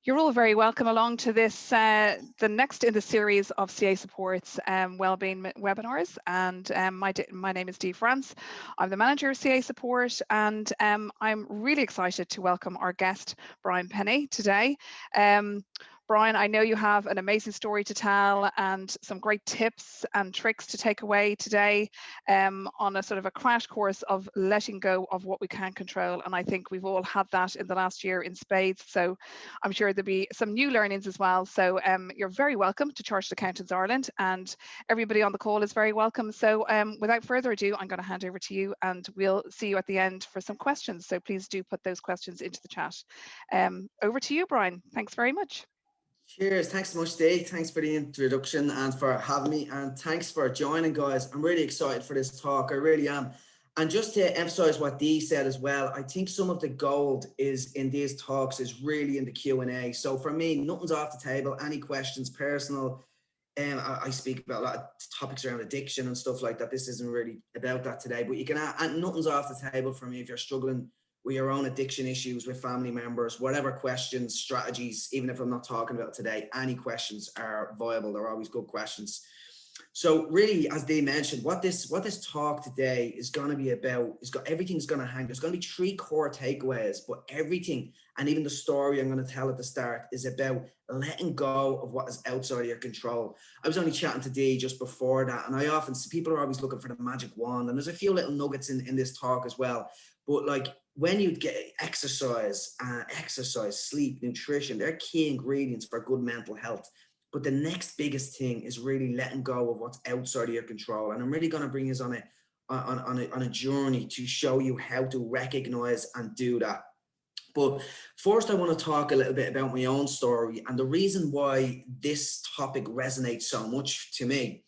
You're all very welcome along to this, the next in the series of CA Support's wellbeing webinars. And my name is Dee France. I'm the manager of CA Support, and I'm really excited to welcome our guest, Brian Pennie, today. Brian, I know you have an amazing story to tell and some great tips and tricks to take away today on a sort of a crash course of letting go of what we can't control. And I think we've all had that in the last year in spades. So I'm sure there'll be some new learnings as well. So you're very welcome to Chartered Accountants Ireland, and everybody on the call is very welcome. So without further ado, I'm going to hand over to you, and we'll see you at the end for some questions. So please do put those questions into the chat. Over to you, Brian. Thanks very much. Cheers. Thanks so much, Dave. Thanks for the introduction and for having me, and thanks for joining, guys. I'm really excited for this talk. I really am. And just to emphasize what Dee said as well, I think some of the gold is in these talks is really in the Q&A. So for me, nothing's off the table. Any questions, personal, I speak about a lot of topics around addiction and stuff like that. This isn't really about that today, but you can add, nothing's off the table for me if you're struggling with your own addiction issues with family members, whatever questions, strategies, even if I'm not talking about today, any questions are viable. They're always good questions. So really, as Dave mentioned, what this talk today is going to be about, everything's going to hang. There's going to be 3 core takeaways, but everything, and even the story I'm going to tell at the start, is about letting go of what is outside of your control. I was only chatting to Dee just before that, and I often see people are always looking for the magic wand, and there's a few little nuggets in this talk as well. But like, when you get exercise, sleep, nutrition, they're key ingredients for good mental health. But the next biggest thing is really letting go of what's outside of your control. And I'm really going to bring us on a journey to show you how to recognize and do that. But first, I want to talk a little bit about my own story and the reason why this topic resonates so much to me.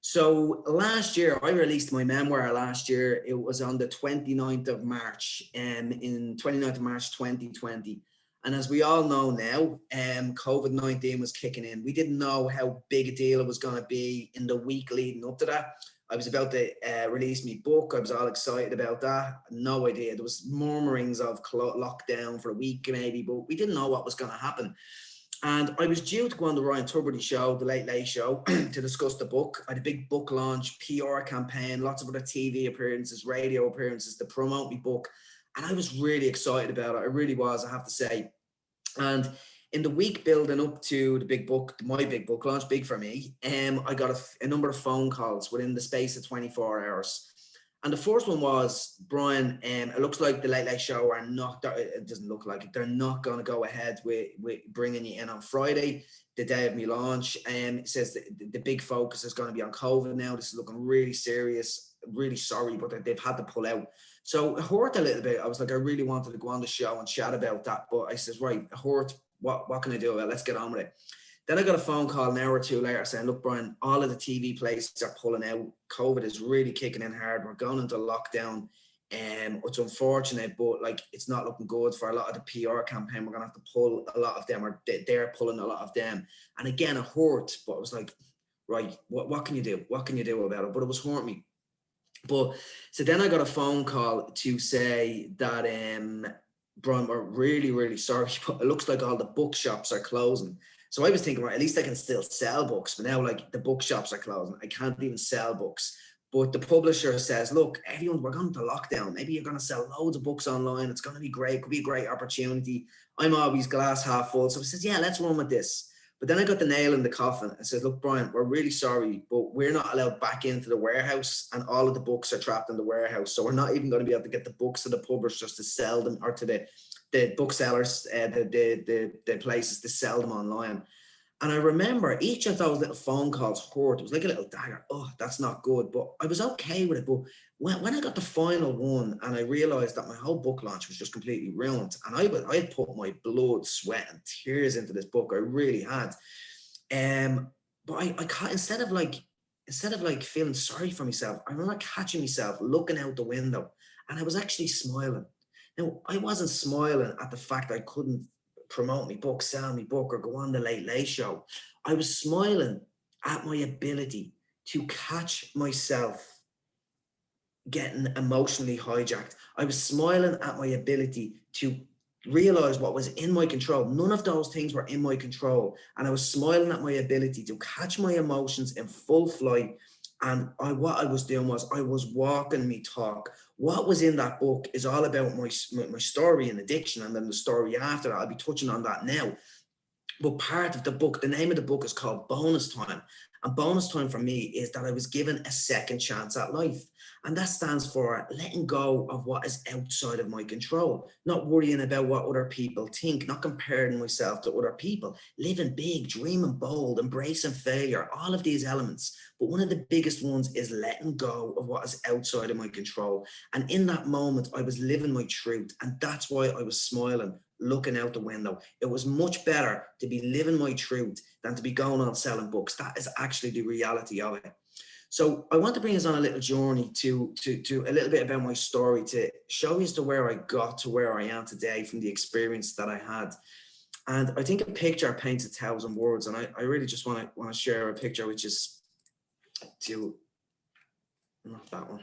So last year, I released my memoir last year. It was on the 29th of March, in 29th of March, 2020. And as we all know now, COVID-19 was kicking in. We didn't know how big a deal it was going to be in the week leading up to that. I was about to release my book. I was all excited about that. No idea. There was murmurings of lockdown for a week maybe, but we didn't know what was going to happen. And I was due to go on the Ryan Tubridy show, the Late Late Show, to discuss the book. I had a big book launch, PR campaign, lots of other TV appearances, radio appearances to promote my book. And I was really excited about it. I really was, I have to say. And in the week building up to the big book, my big book launch, big for me, I got a number of phone calls within the space of 24 hours. And the first one was, Brian, it looks like the Late Late Show are not, it doesn't look like it, they're not going to go ahead with bringing you in on Friday, the day of my launch. It says the big focus is going to be on COVID now. This is looking really serious, really sorry, but they've had to pull out. So it hurt a little bit. I was like, I really wanted to go on the show and chat about that. But I says, right, it hurt. What can I do about it? Let's get on with it. Then I got a phone call an hour or two later saying, look, Brian, all of the TV places are pulling out. COVID is really kicking in hard. We're going into lockdown. It's unfortunate, but like, it's not looking good for a lot of the PR campaign. We're going to have to pull a lot of them, or they're pulling a lot of them. And again, it hurt, but I was like, right, what can you do? What can you do about it? But it was hurting me. But so then I got a phone call to say that, Brian, we're really, really sorry, but it looks like all the bookshops are closing. So I was thinking, right, at least I can still sell books, but now like the bookshops are closing. I can't even sell books. But the publisher says, look, everyone, we're going to lockdown. Maybe you're going to sell loads of books online. It's going to be great. Could be a great opportunity. I'm always glass half full. So I says, yeah, let's run with this. But then I got the nail in the coffin. I said, look, Brian, we're really sorry, but we're not allowed back into the warehouse, and all of the books are trapped in the warehouse. So we're not even going to be able to get the books to the publishers to sell them, or to the booksellers, the places to sell them online. And I remember each of those little phone calls hurt. It was like a little dagger. Oh, that's not good. But I was okay with it. But when I got the final one and I realized that my whole book launch was just completely ruined, and I had put my blood, sweat, and tears into this book. I really had. But I instead of like feeling sorry for myself, I remember catching myself looking out the window, and I was actually smiling. Now, I wasn't smiling at the fact I couldn't promote my book, sell my book, or go on the Late Late Show. I was smiling at my ability to catch myself getting emotionally hijacked. I was smiling at my ability to realize what was in my control. None of those things were in my control. And I was smiling at my ability to catch my emotions in full flight. And what I was doing was I was walking me talk. What was in that book is all about my story and addiction. And then the story after that, I'll be touching on that now. But part of the book, the name of the book is called Bonus Time. And bonus time for me is that I was given a second chance at life. And that stands for letting go of what is outside of my control, not worrying about what other people think, not comparing myself to other people, living big, dreaming bold, embracing failure, all of these elements. But one of the biggest ones is letting go of what is outside of my control. And in that moment, I was living my truth. And that's why I was smiling, looking out the window. It was much better to be living my truth than to be going on selling books. That is actually the reality of it. So I want to bring us on a little journey to a little bit about my story, to show you as to where I got to where I am today from the experience that I had. And I think a picture paints 1,000 words. And I really just want to share a picture, which is not that one.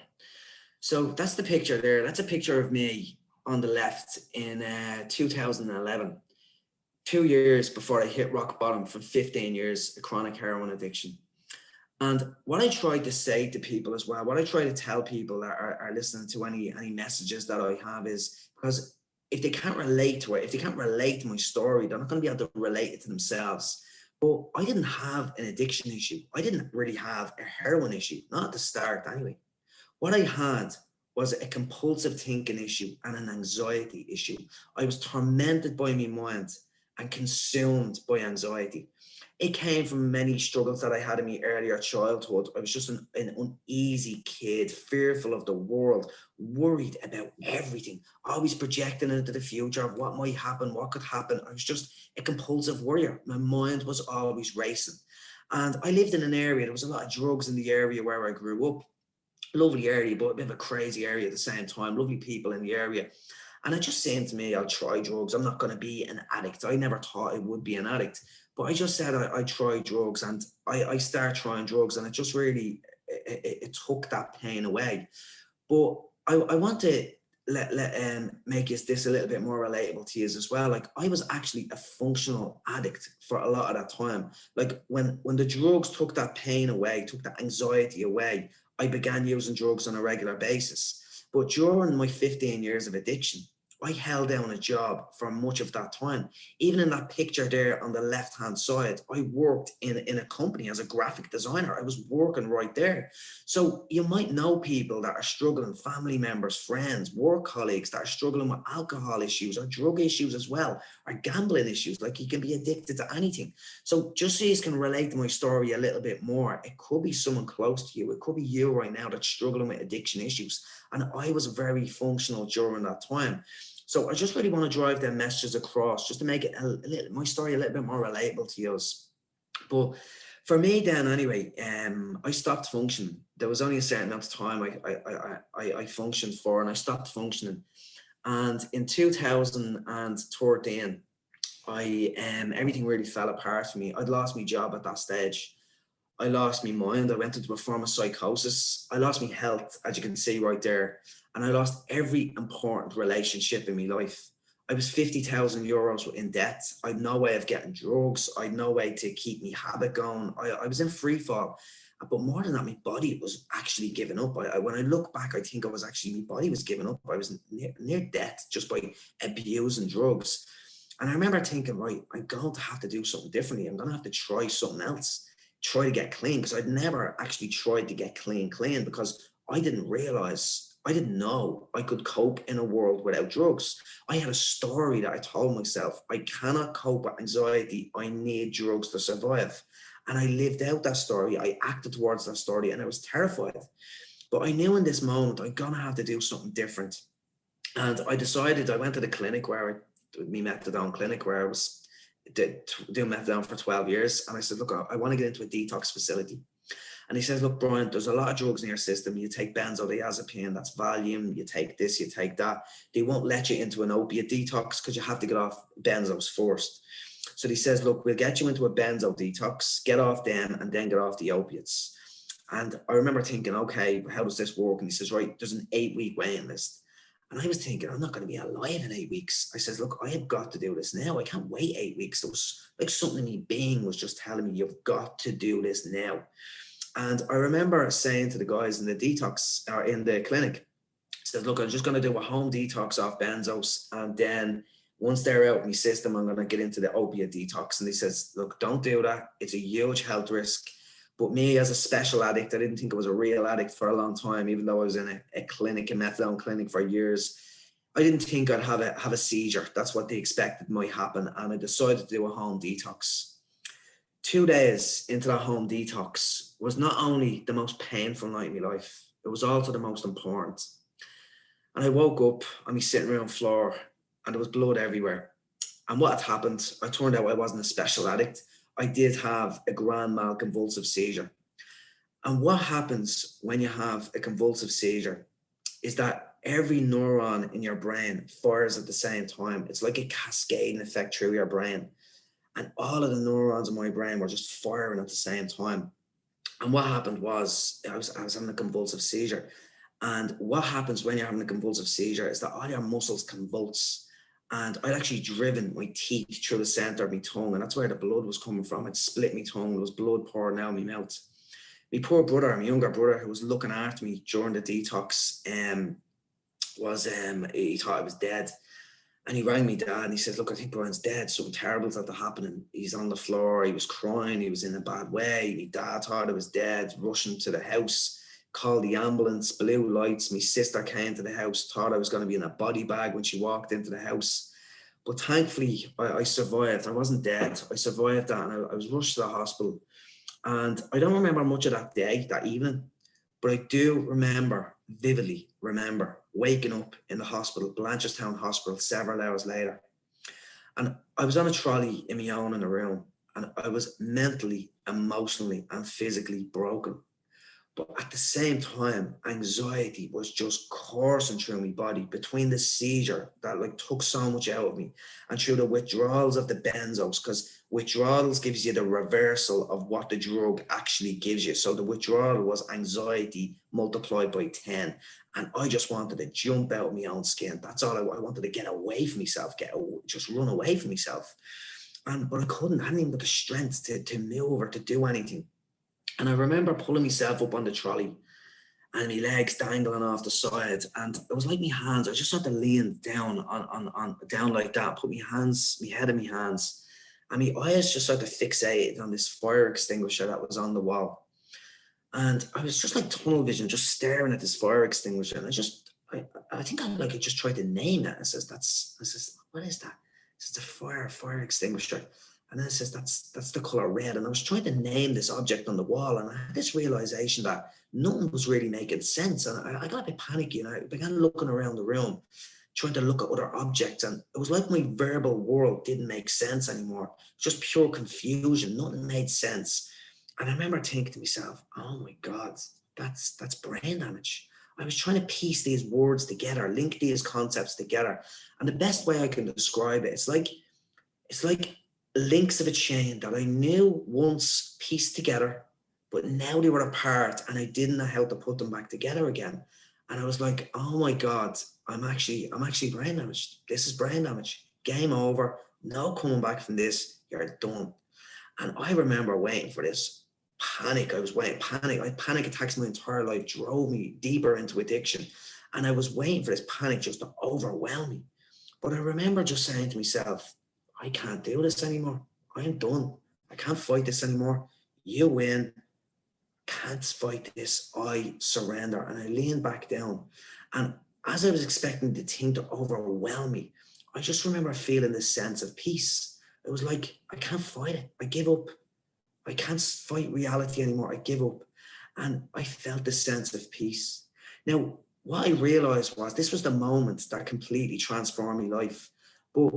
So that's the picture there. That's a picture of me on the left in 2011, 2 years before I hit rock bottom from 15 years of chronic heroin addiction. And what I try to say to people as well, what I try to tell people that are listening to any messages that I have is, because if they can't relate to it, if they can't relate to my story, they're not going to be able to relate it to themselves. But I didn't have an addiction issue. I didn't really have a heroin issue, not at the start anyway. What I had was a compulsive thinking issue and an anxiety issue. I was tormented by my mind and consumed by anxiety. It came from many struggles that I had in my earlier childhood. I was just an uneasy kid, fearful of the world, worried about everything, always projecting into the future of what might happen, what could happen. I was just a compulsive worrier. My mind was always racing. And I lived in an area, there was a lot of drugs in the area where I grew up. Lovely area, but a bit of a crazy area at the same time. Lovely people in the area. And it just seemed to me, I'll try drugs. I'm not going to be an addict. I never thought I would be an addict. But I just said I try drugs, and I start trying drugs, and it just really, it took that pain away. But I want to make this a little bit more relatable to you as well. Like, I was actually a functional addict for a lot of that time. Like when the drugs took that pain away, took that anxiety away, I began using drugs on a regular basis. But during my 15 years of addiction, I held down a job for much of that time. Even in that picture there on the left-hand side, I worked in a company as a graphic designer. I was working right there. So you might know people that are struggling, family members, friends, work colleagues that are struggling with alcohol issues or drug issues as well, or gambling issues. Like, you can be addicted to anything. So just so you can relate to my story a little bit more, it could be someone close to you. It could be you right now that's struggling with addiction issues. And I was very functional during that time. So I just really want to drive their messages across, just to make it my story a little bit more relatable to you. But for me then anyway, I stopped functioning. There was only a certain amount of time I functioned for, and I stopped functioning. And in 2013, everything really fell apart for me. I'd lost my job at that stage. I lost my mind. I went into a form of psychosis. I lost my health, as you can see right there. And I lost every important relationship in my life. I was 50,000 euros in debt. I had no way of getting drugs. I had no way to keep my habit going. I was in free fall. But more than that, my body was actually giving up. When I look back, I think my body was giving up. I was near death just by abusing drugs. And I remember thinking, right, I'm going to have to do something differently. I'm going to have to try something else. Try to get clean, because I'd never actually tried to get clean, because I didn't know I could cope in a world without drugs. I had a story that I told myself, I cannot cope with anxiety. I need drugs to survive. And I lived out that story. I acted towards that story, and I was terrified. But I knew in this moment, I'm going to have to do something different. And I decided, I went to the clinic me methadone clinic, where I was doing methadone for 12 years. And I said, look, I want to get into a detox facility. And he says, look, Brian, there's a lot of drugs in your system. You take benzodiazepine, that's Valium. You take this, you take that. They won't let you into an opiate detox because you have to get off benzos first. So he says, look, we'll get you into a benzo detox, get off them, and then get off the opiates. And I remember thinking, okay, how does this work? And he says, right, there's an 8-week waiting list. And I was thinking, I'm not going to be alive in 8 weeks. I says, look, I have got to do this now. I can't wait 8 weeks. There was like something in me being was just telling me, you've got to do this now. And I remember saying to the guys in the detox or in the clinic, says, look, I'm just going to do a home detox off benzos. And then once they're out of my system, I'm going to get into the opiate detox. And he says, look, don't do that. It's a huge health risk. But me as a special addict, I didn't think I was a real addict for a long time, even though I was in a clinic, a methadone clinic for years. I didn't think I'd have a seizure. That's what they expected might happen. And I decided to do a home detox. 2 days into that home detox was not only the most painful night in my life, it was also the most important. And I woke up on my sitting room floor and there was blood everywhere. And what had happened, I turned out I wasn't a special addict. I did have a grand mal convulsive seizure. And what happens when you have a convulsive seizure is that every neuron in your brain fires at the same time. It's like a cascading effect through your brain. And all of the neurons in my brain were just firing at the same time. And what happened was I was having a convulsive seizure. And what happens when you're having a convulsive seizure is that all your muscles convulse. And I'd actually driven my teeth through the center of my tongue, and that's where the blood was coming from. I'd split my tongue, there was blood pouring out of my mouth. My poor brother, my younger brother, who was looking after me during the detox, he thought I was dead. And he rang me dad and he said, look, I think Brian's dead. Something terrible's had to happen. He's on the floor, he was crying, he was in a bad way. My dad thought I was dead, rushing to the house, called the ambulance, blue lights. My sister came to the house, thought I was going to be in a body bag when she walked into the house. But thankfully, I survived. I wasn't dead. I survived that, and I was rushed to the hospital. And I don't remember much of that day, that evening, but I do vividly remember waking up in the hospital, Blanchardstown Hospital, several hours later. And I was on a trolley in my own in the room, and I was mentally, emotionally, and physically broken. But at the same time, anxiety was just coursing through my body between the seizure that like took so much out of me and through the withdrawals of the benzos, because withdrawals gives you the reversal of what the drug actually gives you. So the withdrawal was anxiety multiplied by 10. And I just wanted to jump out of my own skin. That's all I wanted to get away from myself, just run away from myself. But I couldn't. I hadn't even got the strength to move or to do anything. And I remember pulling myself up on the trolley and my legs dangling off the side. And it was like my hands, I just had to lean down down like that, put my head in my hands. And my eyes just started fixated on this fire extinguisher that was on the wall. And I was just like tunnel vision, just staring at this fire extinguisher. And I think I just tried to name it. I says, what is that? It's the fire extinguisher. And then it says, that's the color red. And I was trying to name this object on the wall. And I had this realization that nothing was really making sense. And I got a bit panicky, and I began looking around the room, trying to look at other objects. And it was like my verbal world didn't make sense anymore. Just pure confusion. Nothing made sense. And I remember thinking to myself, oh my God, that's brain damage. I was trying to piece these words together, link these concepts together. And the best way I can describe it, it's like links of a chain that I knew once pieced together, but now they were apart and I didn't know how to put them back together again. And I was like, oh my God, I'm actually brain damaged. This is brain damage. Game over. No coming back from this. You're done. And I remember waiting for this panic. I was waiting, panic attacks my entire life drove me deeper into addiction. And I was waiting for this panic just to overwhelm me. But I remember just saying to myself, I can't do this anymore. I'm done. I can't fight this anymore. You win. Can't fight this. I surrender. And I leaned back down. And as I was expecting the thing to overwhelm me, I just remember feeling this sense of peace. It was like, I can't fight it. I give up. I can't fight reality anymore. I give up. And I felt this sense of peace. Now, what I realized was this was the moment that completely transformed my life. But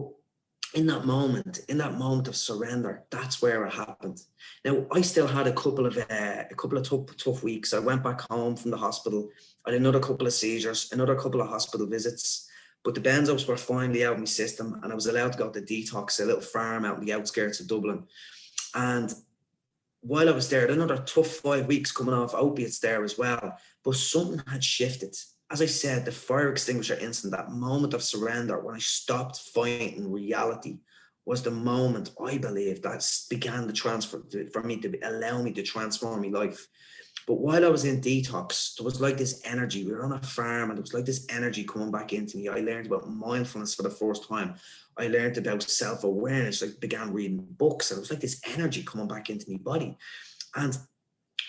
in that moment of surrender, that's where it happened. Now, I still had a couple of tough weeks. I went back home from the hospital. I had another couple of seizures, another couple of hospital visits, but the benzos were finally out of my system, and I was allowed to go to detox, a little farm out in the outskirts of Dublin. And while I was there, another tough 5 weeks coming off opiates there as well, but something had shifted. as I said, the fire extinguisher incident, that moment of surrender when I stopped fighting reality, was the moment I believe that began to transfer for me to allow me to transform my life. But while I was in detox, there was like this energy. We were on a farm and there was like this energy coming back into me. I learned about mindfulness for the first time. I learned about self-awareness. I began reading books and it was like this energy coming back into my body. And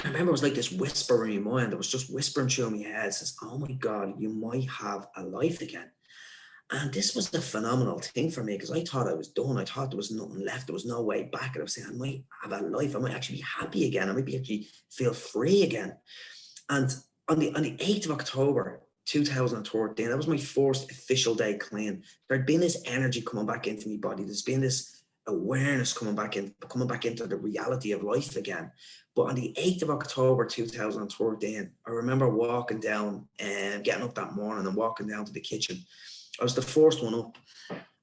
I remember it was like this whisper in my mind that was just whispering through my head, says, oh my God, you might have a life again. And this was a phenomenal thing for me because I thought I was done. I thought there was nothing left. There was no way back. And I was saying, I might have a life. I might actually be happy again. I might actually feel free again. And on the 8th of October, 2013, that was my first official day clean. There'd been this energy coming back into my body. There's been this awareness coming back into the reality of life again. But on the 8th of October, 2013, I remember walking down and getting up that morning and walking down to the kitchen. I was the first one up,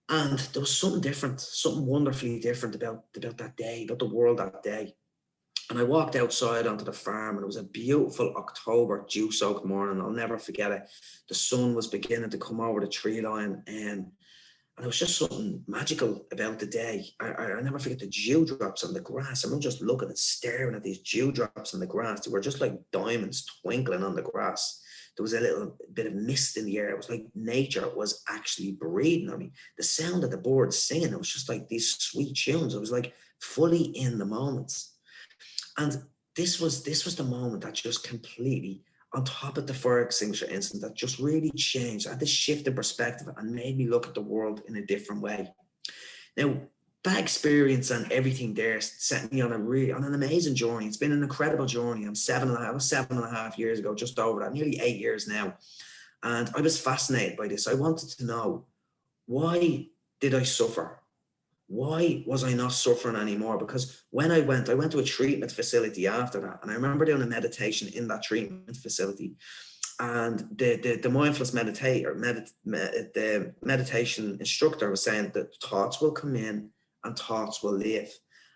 and there was something different, something wonderfully different about that day, about the world that day. And I walked outside onto the farm, and it was a beautiful October dew-soaked morning. I'll never forget it. The sun was beginning to come over the tree line, and it was just something magical about the day. I never forget the dewdrops on the grass. I remember just looking and staring at these dewdrops on the grass. They were just like diamonds twinkling on the grass. There was a little bit of mist in the air. It was like nature was actually breathing on me. The sound of the birds singing, it was just like these sweet tunes. It was like fully in the moments. And this was the moment that just completely, on top of the fire extinguisher incident, that just really changed. I had this shift in perspective and made me look at the world in a different way. Now, that experience and everything there sent me on an amazing journey. It's been an incredible journey. I was 7.5 years ago, just over that, nearly 8 years now. And I was fascinated by this. I wanted to know, why did I suffer? Why was I not suffering anymore? Because when I went to a treatment facility after that, and I remember doing a meditation in that treatment facility. And the mindfulness meditator, the meditation instructor was saying that thoughts will come in and thoughts will leave.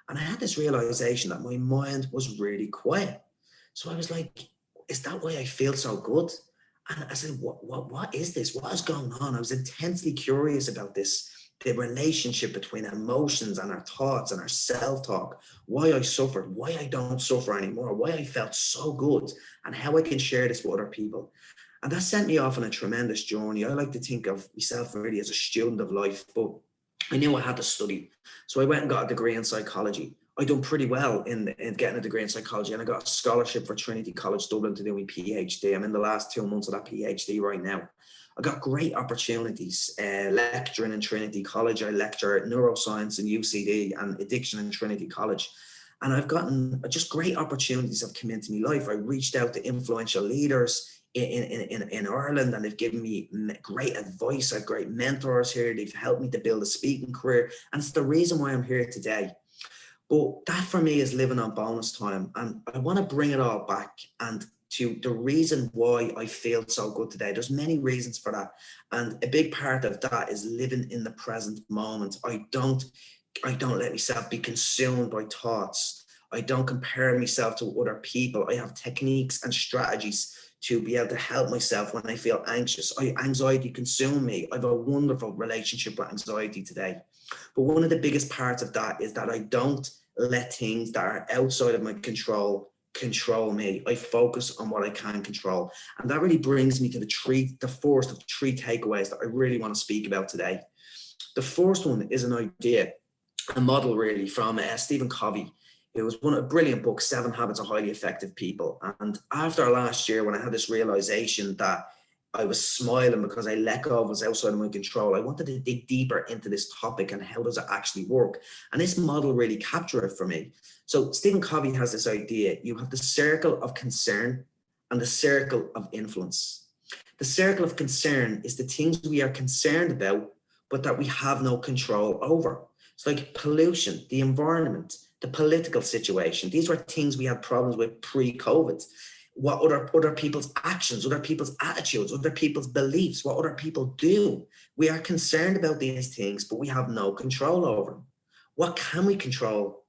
And I had this realization that my mind was really quiet. So I was like, is that why I feel so good? And I said, what is this? What is going on? I was intensely curious about this, the relationship between emotions and our thoughts and our self-talk, why I suffered, why I don't suffer anymore, why I felt so good, and how I can share this with other people. And that sent me off on a tremendous journey. I like to think of myself really as a student of life, but I knew I had to study. So I went and got a degree in psychology. I done pretty well in getting a degree in psychology, and I got a scholarship for Trinity College Dublin to do my PhD. I'm in the last 2 months of that PhD right now. I got great opportunities lecturing in Trinity College. I lecture neuroscience in UCD and addiction in Trinity College. And I've gotten just great opportunities have come into my life. I reached out to influential leaders in Ireland, and they've given me great advice. I have great mentors here. They've helped me to build a speaking career. And it's the reason why I'm here today. But that for me is living on bonus time. And I want to bring it all back and to the reason why I feel so good today. There's many reasons for that. And a big part of that is living in the present moment. I don't let myself be consumed by thoughts. I don't compare myself to other people. I have techniques and strategies to be able to help myself when I feel anxious. Anxiety consumes me. I have a wonderful relationship with anxiety today. But one of the biggest parts of that is that I don't let things that are outside of my control me. I focus on what I can control. And that really brings me to the first of 3 takeaways that I really want to speak about today. The first one is an idea, a model really from Stephen Covey. It was a brilliant book, 7 Habits of Highly Effective People. And after last year, when I had this realization that I was smiling because I let go of what was outside of my control, I wanted to dig deeper into this topic and how does it actually work? And this model really captured it for me. So Stephen Covey has this idea. You have the circle of concern and the circle of influence. The circle of concern is the things we are concerned about, but that we have no control over. It's like pollution, the environment, the political situation. These were things we had problems with pre-COVID. What other people's actions, other people's attitudes, other people's beliefs, what other people do. We are concerned about these things, but we have no control over them. What can we control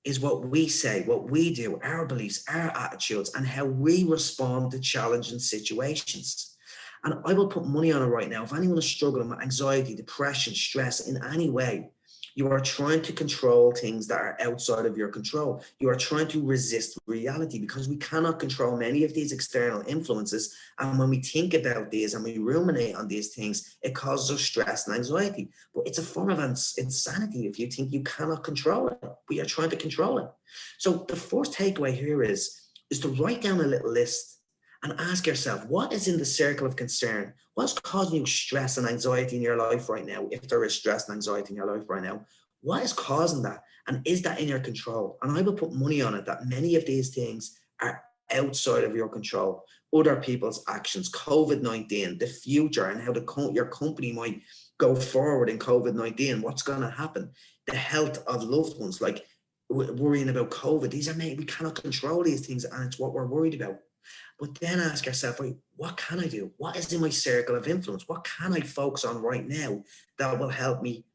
is what we say, what we do, our beliefs, our attitudes, and how we respond to challenging situations. And I will put money on it right now. If anyone is struggling with anxiety, depression, stress in any way, you are trying to control things that are outside of your control. You are trying to resist reality because we cannot control many of these external influences. And when we think about these and we ruminate on these things, it causes us stress and anxiety. But it's a form of insanity if you think you cannot control it, but you're trying to control it. So the first takeaway here is to write down a little list and ask yourself, what is in the circle of concern? What's causing you stress and anxiety in your life right now? If there is stress and anxiety in your life right now, what is causing that? And is that in your control? And I will put money on it that many of these things are outside of your control. Other people's actions, COVID-19, the future, and how your company might go forward in COVID-19, what's going to happen, the health of loved ones, like worrying about COVID. These are we cannot control these things, and it's what we're worried about. But then ask yourself, wait, what can I do? What is in my circle of influence? What can I focus on right now that will help me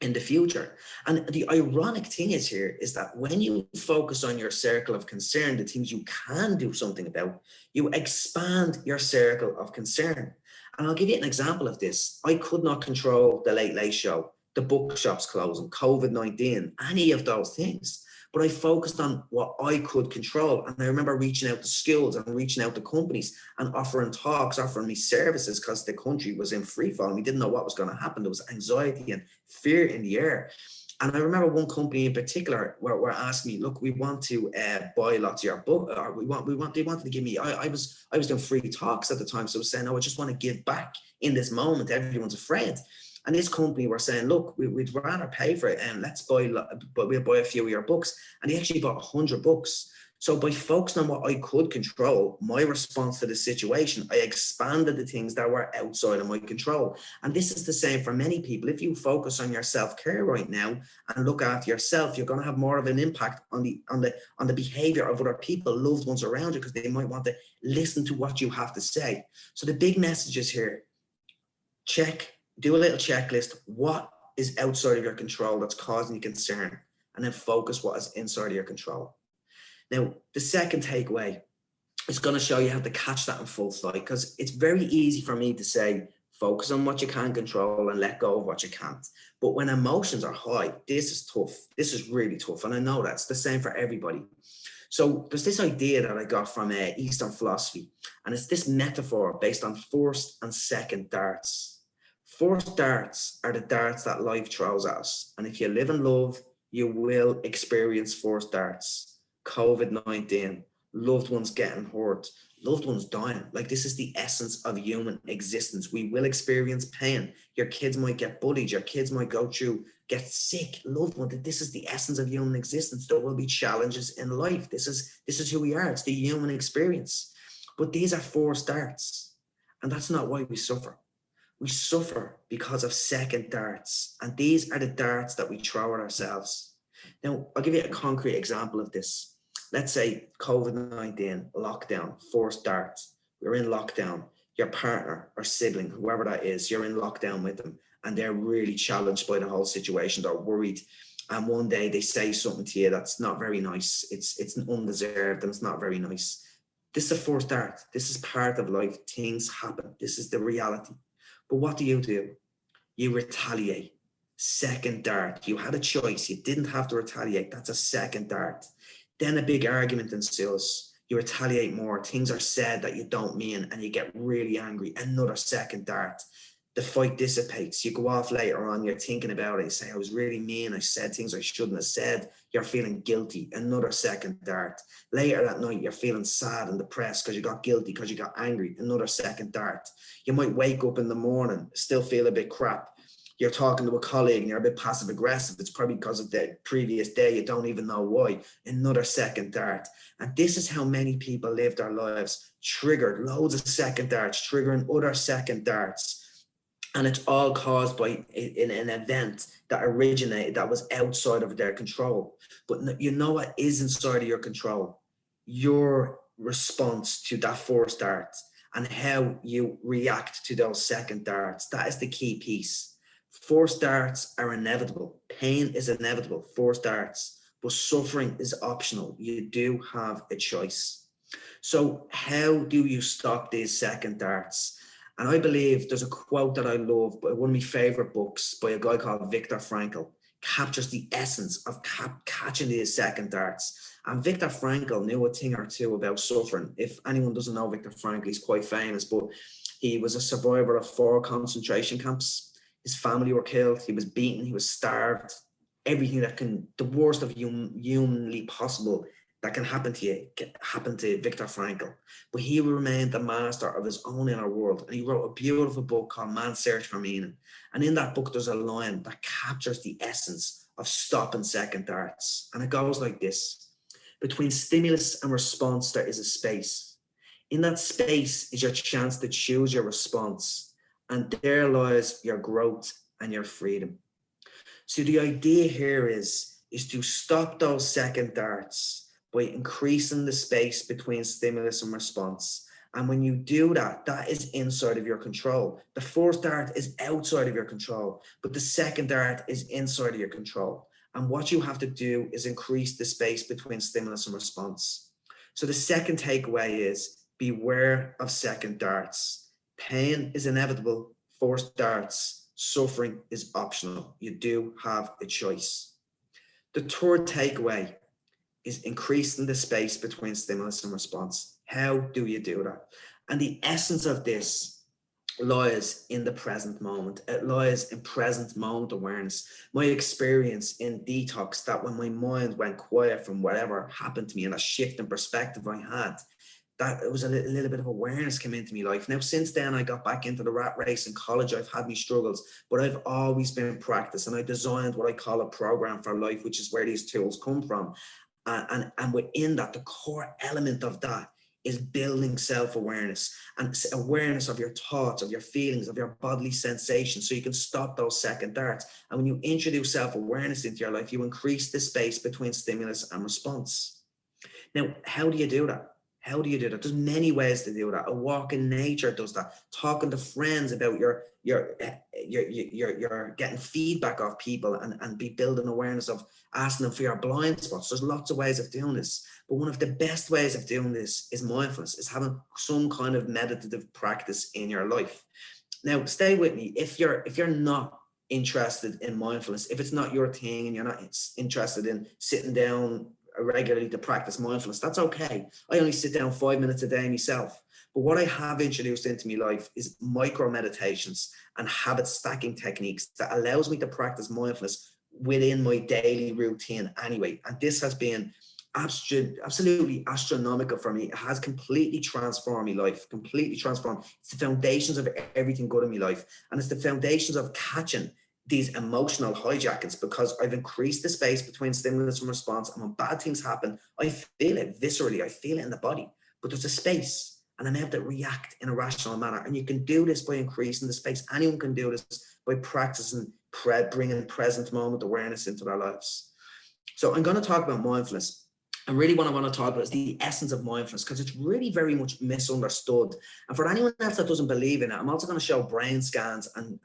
in the future? And the ironic thing is that when you focus on your circle of concern, the things you can do something about, you expand your circle of concern. And I'll give you an example of this. I could not control the Late Late Show, the bookshops closing, COVID-19, any of those things. But I focused on what I could control. And I remember reaching out to schools and reaching out to companies and offering talks, offering me services, because the country was in free fall and we didn't know what was going to happen. There was anxiety and fear in the air. And I remember one company in particular were asking me, look, we want to buy lots of your book, or they wanted to give me, I was doing free talks at the time. So I was saying, I just want to give back in this moment. Everyone's afraid. And this company were saying, look, we'd rather pay for it and we'll buy a few of your books. And they actually bought 100 books. So by focusing on what I could control, my response to the situation, I expanded the things that were outside of my control. And this is the same for many people. If you focus on your self-care right now and look after yourself, you're going to have more of an impact on the behavior of other people, loved ones around you, because they might want to listen to what you have to say. So the big message is here: do a little checklist. What is outside of your control that's causing you concern? And then focus what is inside of your control. Now, the second takeaway is going to show you how to catch that in full flight, because it's very easy for me to say, focus on what you can control and let go of what you can't. But when emotions are high, this is tough. This is really tough. And I know that's the same for everybody. So there's this idea that I got from Eastern philosophy, and it's this metaphor based on first and second darts. First darts are the darts that life throws at us. And if you live in love, you will experience first darts. COVID-19, loved ones getting hurt, loved ones dying. Like, this is the essence of human existence. We will experience pain. Your kids might get bullied. Your kids might get sick. Loved one. This is the essence of human existence. There will be challenges in life. This is who we are. It's the human experience. But these are first darts. And that's not why we suffer. We suffer because of second darts, and these are the darts that we throw at ourselves. Now, I'll give you a concrete example of this. Let's say COVID-19, lockdown, first dart. We're in lockdown. Your partner or sibling, whoever that is, you're in lockdown with them, and they're really challenged by the whole situation. They're worried. And one day they say something to you that's not very nice. It's undeserved, and it's not very nice. This is a first dart. This is part of life. Things happen. This is the reality. But what do? You retaliate. Second dart. You had a choice. You didn't have to retaliate. That's a second dart. Then a big argument ensues. You retaliate more. Things are said that you don't mean, and you get really angry. Another second dart. The fight dissipates. You go off later on. You're thinking about it. You say, I was really mean. I said things I shouldn't have said. You're feeling guilty. Another second dart. Later that night, you're feeling sad and depressed because you got guilty, because you got angry. Another second dart. You might wake up in the morning, still feel a bit crap. You're talking to a colleague and you're a bit passive aggressive. It's probably because of the previous day. You don't even know why. Another second dart. And this is how many people live their lives, triggered loads of second darts, triggering other second darts. And it's all caused by an event that originated, that was outside of their control. But you know what is inside of your control? Your response to that first dart and how you react to those second darts. That is the key piece. First darts are inevitable. Pain is inevitable. First darts. But suffering is optional. You do have a choice. So how do you stop these second darts? And I believe there's a quote that I love by one of my favorite books by a guy called Viktor Frankl, captures the essence of catching these second darts. And Viktor Frankl knew a thing or two about suffering. If anyone doesn't know Viktor Frankl, he's quite famous, but he was a survivor of 4 concentration camps. His family were killed. He was beaten. He was starved. Everything that the worst of humanly possible that can happen to you happened to Viktor Frankl. But he remained the master of his own inner world. And he wrote a beautiful book called Man's Search for Meaning. And in that book, there's a line that captures the essence of stopping second darts. And it goes like this: between stimulus and response, there is a space. In that space is your chance to choose your response. And there lies your growth and your freedom. So the idea here is to stop those second darts by increasing the space between stimulus and response. And when you do that, that is inside of your control. The first dart is outside of your control, but the second dart is inside of your control. And what you have to do is increase the space between stimulus and response. So the second takeaway is beware of second darts. Pain is inevitable. Forced darts, suffering is optional. You do have a choice. The third takeaway is increasing the space between stimulus and response. How do you do that? And the essence of this lies in the present moment. It lies in present moment awareness. My experience in detox, that when my mind went quiet from whatever happened to me and a shift in perspective I had, that it was a little bit of awareness came into my life. Now, since then, I got back into the rat race in college. I've had my struggles, but I've always been in practice, and I designed what I call a program for life, which is where these tools come from. And within that, the core element of that is building self-awareness and awareness of your thoughts, of your feelings, of your bodily sensations, so you can stop those second darts. And when you introduce self-awareness into your life, you increase the space between stimulus and response. Now, how do you do that? How do you do that? There's many ways to do that. A walk in nature does that. Talking to friends about your getting feedback off people and be building awareness of asking them for your blind spots. There's lots of ways of doing this. But one of the best ways of doing this is mindfulness, is having some kind of meditative practice in your life. Now, stay with me. If you're not interested in mindfulness, if it's not your thing and you're not interested in sitting down regularly to practice mindfulness, that's okay. I only sit down 5 minutes a day myself. But what I have introduced into my life is micro meditations and habit stacking techniques that allows me to practice mindfulness within my daily routine anyway. And this has been absolutely astronomical for me. It has completely transformed my life, completely transformed. It's the foundations of everything good in my life. And it's the foundations of catching these emotional hijackings, because I've increased the space between stimulus and response. And when bad things happen, I feel it viscerally. I feel it in the body, but there's a space and I'm able to react in a rational manner. And you can do this by increasing the space. Anyone can do this by practicing, bringing present moment awareness into their lives. So I'm going to talk about mindfulness. And really what I want to talk about is the essence of mindfulness, because it's really very much misunderstood. And for anyone else that doesn't believe in it, I'm also going to show brain scans and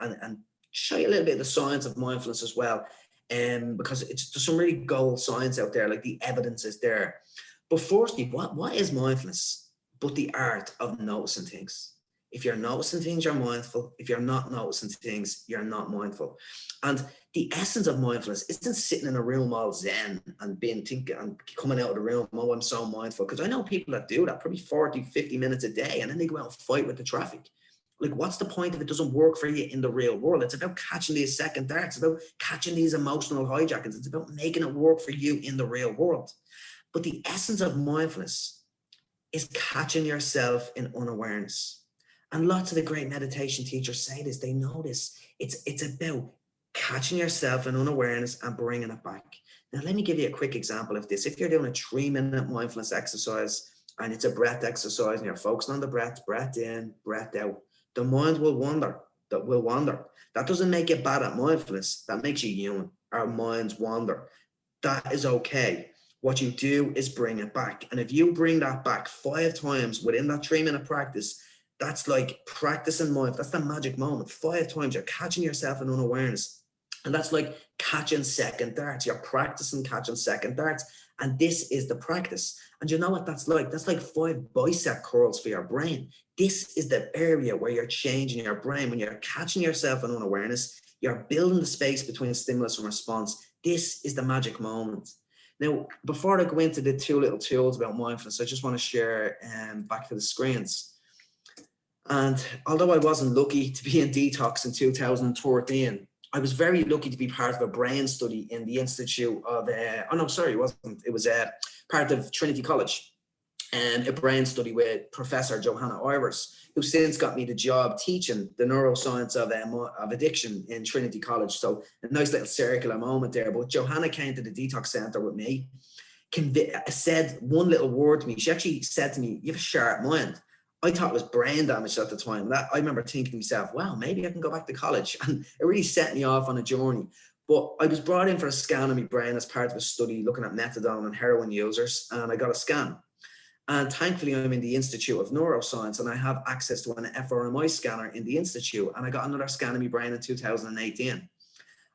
show you a little bit of the science of mindfulness as well, because there's some really gold science out there, like the evidence is there. But firstly, what is mindfulness but the art of noticing things? If you're noticing things, you're mindful. If you're not noticing things, you're not mindful. And the essence of mindfulness isn't sitting in a room all zen and thinking and coming out of the room, oh, I'm so mindful. Because I know people that do that probably 40, 50 minutes a day, and then they go out and fight with the traffic. Like, what's the point if it doesn't work for you in the real world? It's about catching these second darts. It's about catching these emotional hijackings. It's about making it work for you in the real world. But the essence of mindfulness is catching yourself in unawareness. And lots of the great meditation teachers say this, they know this. It's about catching yourself in unawareness and bringing it back. Now, let me give you a quick example of this. If you're doing a 3-minute mindfulness exercise and it's a breath exercise and you're focusing on the breath in, breath out, the mind will wander. That doesn't make you bad at mindfulness. That makes you human. Our minds wander. That is okay. What you do is bring it back. And if you bring that back 5 times within that 3-minute practice, that's like practicing mindfulness. That's the magic moment. 5 times you're catching yourself in unawareness And that's like catching second darts. You're practicing catching second darts. And this is the practice. And you know what that's like? That's like 5 bicep curls for your brain. This is the area where you're changing your brain. When you're catching yourself in unawareness, you're building the space between stimulus and response. This is the magic moment. Now, before I go into the 2 little tools about mindfulness, I just want to share back to the screens. And although I wasn't lucky to be in detox in 2013, I was very lucky to be part of a brain study in the Institute of, it wasn't. It was part of Trinity College, and a brain study with Professor Johanna Ivers, who since got me the job teaching the neuroscience of addiction in Trinity College. So a nice little circular moment there. But Johanna came to the detox center with me, said one little word to me. She actually said to me, "You have a sharp mind." I thought it was brain damage at the time. That I remember thinking to myself, wow, maybe I can go back to college. And it really set me off on a journey. But I was brought in for a scan of my brain as part of a study looking at methadone and heroin users, and I got a scan. And thankfully, I'm in the Institute of Neuroscience, and I have access to an fMRI scanner in the Institute. And I got another scan of my brain in 2018.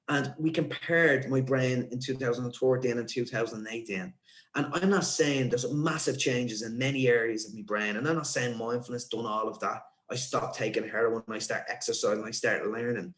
And we compared my brain in 2014 and 2018. And I'm not saying there's massive changes in many areas of my brain. And I'm not saying mindfulness done all of that. I stopped taking heroin, I started exercising, I started learning.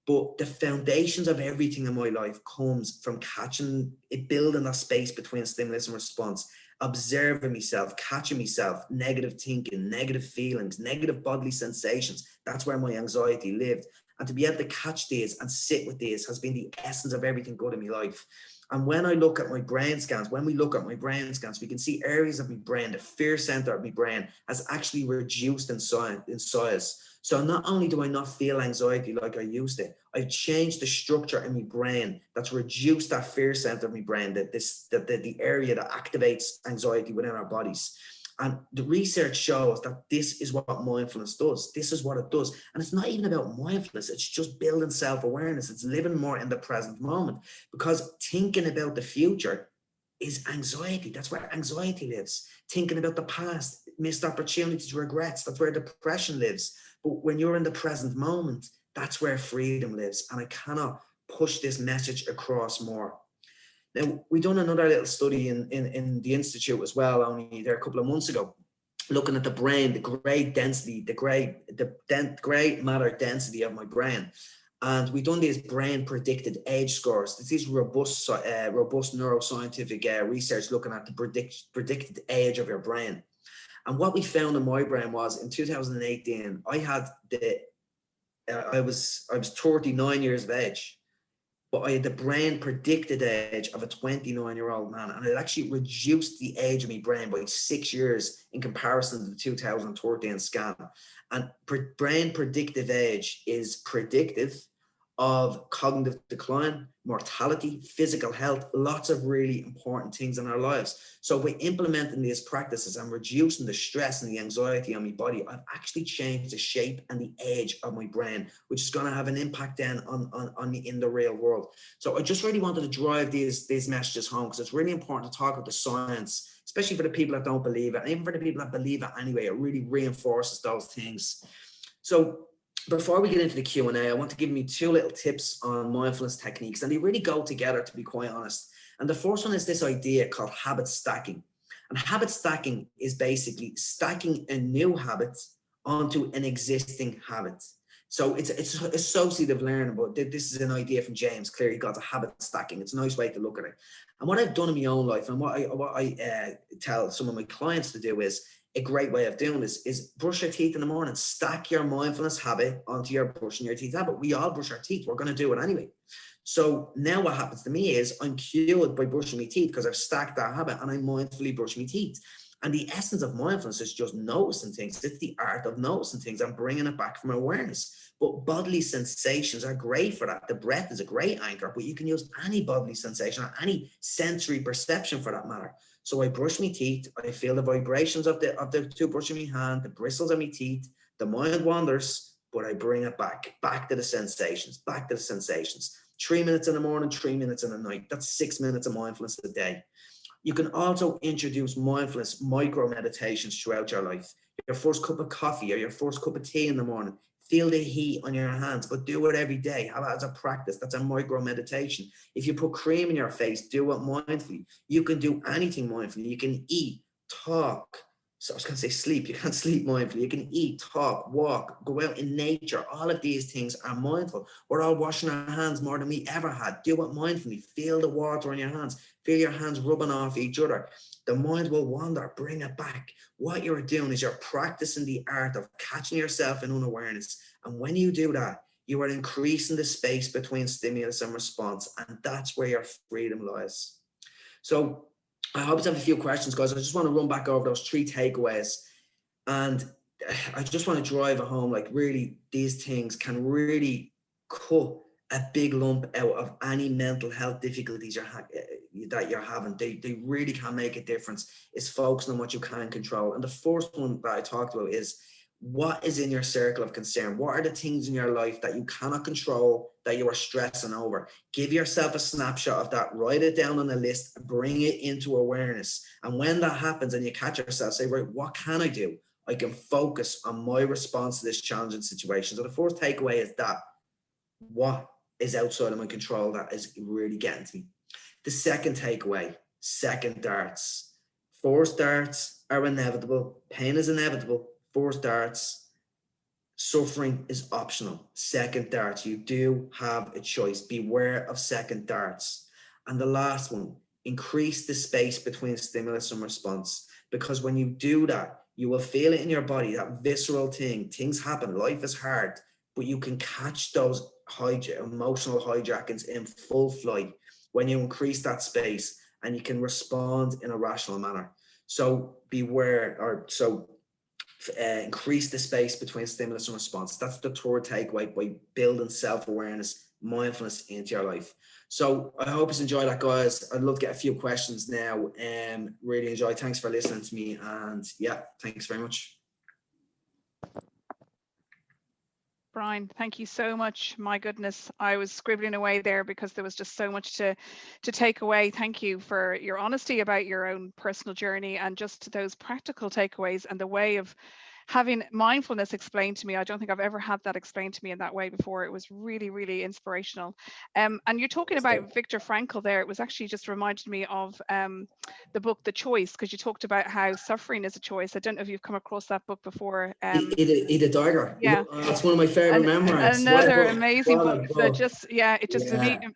But the foundations of everything in my life comes from catching it, building that space between stimulus and response, observing myself, catching myself, negative thinking, negative feelings, negative bodily sensations. That's where my anxiety lived. And to be able to catch these and sit with these has been the essence of everything good in my life. And when I look at my brain scans, we can see areas of my brain, the fear center of my brain has actually reduced in size. So not only do I not feel anxiety like I used to, I've changed the structure in my brain that's reduced that fear center of my brain, the area that activates anxiety within our bodies. And the research shows that this is what mindfulness does. This is what it does. And it's not even about mindfulness. It's just building self-awareness. It's living more in the present moment, because thinking about the future is anxiety. That's where anxiety lives. Thinking about the past, missed opportunities, regrets, that's where depression lives. But when you're in the present moment, that's where freedom lives. And I cannot push this message across more. Now, we done another little study in the Institute as well, only there a couple of months ago, looking at the brain, the gray density, the gray matter density of my brain. And we done these brain predicted age scores. It's these robust neuroscientific research looking at the predicted age of your brain. And what we found in my brain was in 2018, I was 39 years of age. But I had the brain predicted age of a 29-year-old man, and it actually reduced the age of my brain by 6 years in comparison to the 2013 scan. And brain predictive age is predictive of cognitive decline, mortality, physical health, lots of really important things in our lives. So by implementing these practices and reducing the stress and the anxiety on my body, I've actually changed the shape and the age of my brain, which is going to have an impact then on me in the real world. So I just really wanted to drive these messages home, because it's really important to talk about the science, especially for the people that don't believe it, and even for the people that believe it anyway. It really reinforces those things. So before we get into the Q&A, I want to give you 2 little tips on mindfulness techniques, and they really go together, to be quite honest. And the first one is this idea called habit stacking. And habit stacking is basically stacking a new habit onto an existing habit. So it's associative learning, but this is an idea from James Clear. He calls it habit stacking. It's a nice way to look at it. And what I've done in my own life, and what I tell some of my clients to do, is a great way of doing this is brush your teeth in the morning. Stack your mindfulness habit onto your brushing your teeth habit. We all brush our teeth. We're going to do it anyway. So now what happens to me is I'm cured by brushing my teeth, because I've stacked that habit and I mindfully brush my teeth. And the essence of mindfulness is just noticing things. It's the art of noticing things and bringing it back from awareness. But bodily sensations are great for that. The breath is a great anchor, but you can use any bodily sensation or any sensory perception for that matter. So I brush my teeth, I feel the vibrations of the toothbrush in my hand, the bristles of my teeth, the mind wanders, but I bring it back to the sensations, 3 minutes in the morning, 3 minutes in the night. That's 6 minutes of mindfulness a day. You can also introduce mindfulness micro meditations throughout your life. Your first cup of coffee or your first cup of tea in the morning, Feel the heat on your hands, but do it every day. Have it as a practice. That's a micro meditation. If you put cream in your face, do it mindfully. You can do anything mindfully. You can eat, talk. So I was going to say sleep. You can't sleep mindfully. You can eat, talk, walk, go out in nature. All of these things are mindful. We're all washing our hands more than we ever had. Do it mindfully. Feel the water on your hands. Feel your hands rubbing off each other. The mind will wander. Bring it back. What you're doing is you're practicing the art of catching yourself in unawareness. And when you do that, you are increasing the space between stimulus and response. And that's where your freedom lies. So I hope to have a few questions, guys. I just want to run back over those 3 takeaways. And I just want to drive it home, like really, these things can really cut a big lump out of any mental health difficulties that you're having. They really can make a difference. It's focusing on what you can control. And the first one that I talked about is, what is in your circle of concern? What are the things in your life that you cannot control, that you are stressing over? Give yourself a snapshot of that, write it down on a list, bring it into awareness. And when that happens and you catch yourself, say, right, what can I do? I can focus on my response to this challenging situation. So the first takeaway is that, what is outside of my control that is really getting to me? The second takeaway, second darts. First darts are inevitable. Pain is inevitable. First darts, suffering is optional. Second darts, you do have a choice. Beware of second darts. And the last one, increase the space between stimulus and response. Because when you do that, you will feel it in your body, that visceral thing. Things happen, life is hard, but you can catch those emotional hijackings in full flight when you increase that space and you can respond in a rational manner. So beware, increase the space between stimulus and response. That's the third takeaway, by building self-awareness, mindfulness into your life. So I hope you enjoyed that, guys. I'd love to get a few questions now. Really enjoy. Thanks for listening to me. And yeah, thanks very much. Brian, thank you so much. My goodness, I was scribbling away there because there was just so much to take away. Thank you for your honesty about your own personal journey and just those practical takeaways and the way of having mindfulness explained to me. I don't think I've ever had that explained to me in that way before. It was really, really inspirational. And you're talking about Viktor Frankl there. It was actually just reminded me of the book, The Choice, because you talked about how suffering is a choice. I don't know if you've come across that book before. Eat a Tiger. Yeah. That's one of my favorite memoirs. Another amazing book. So just, Yeah.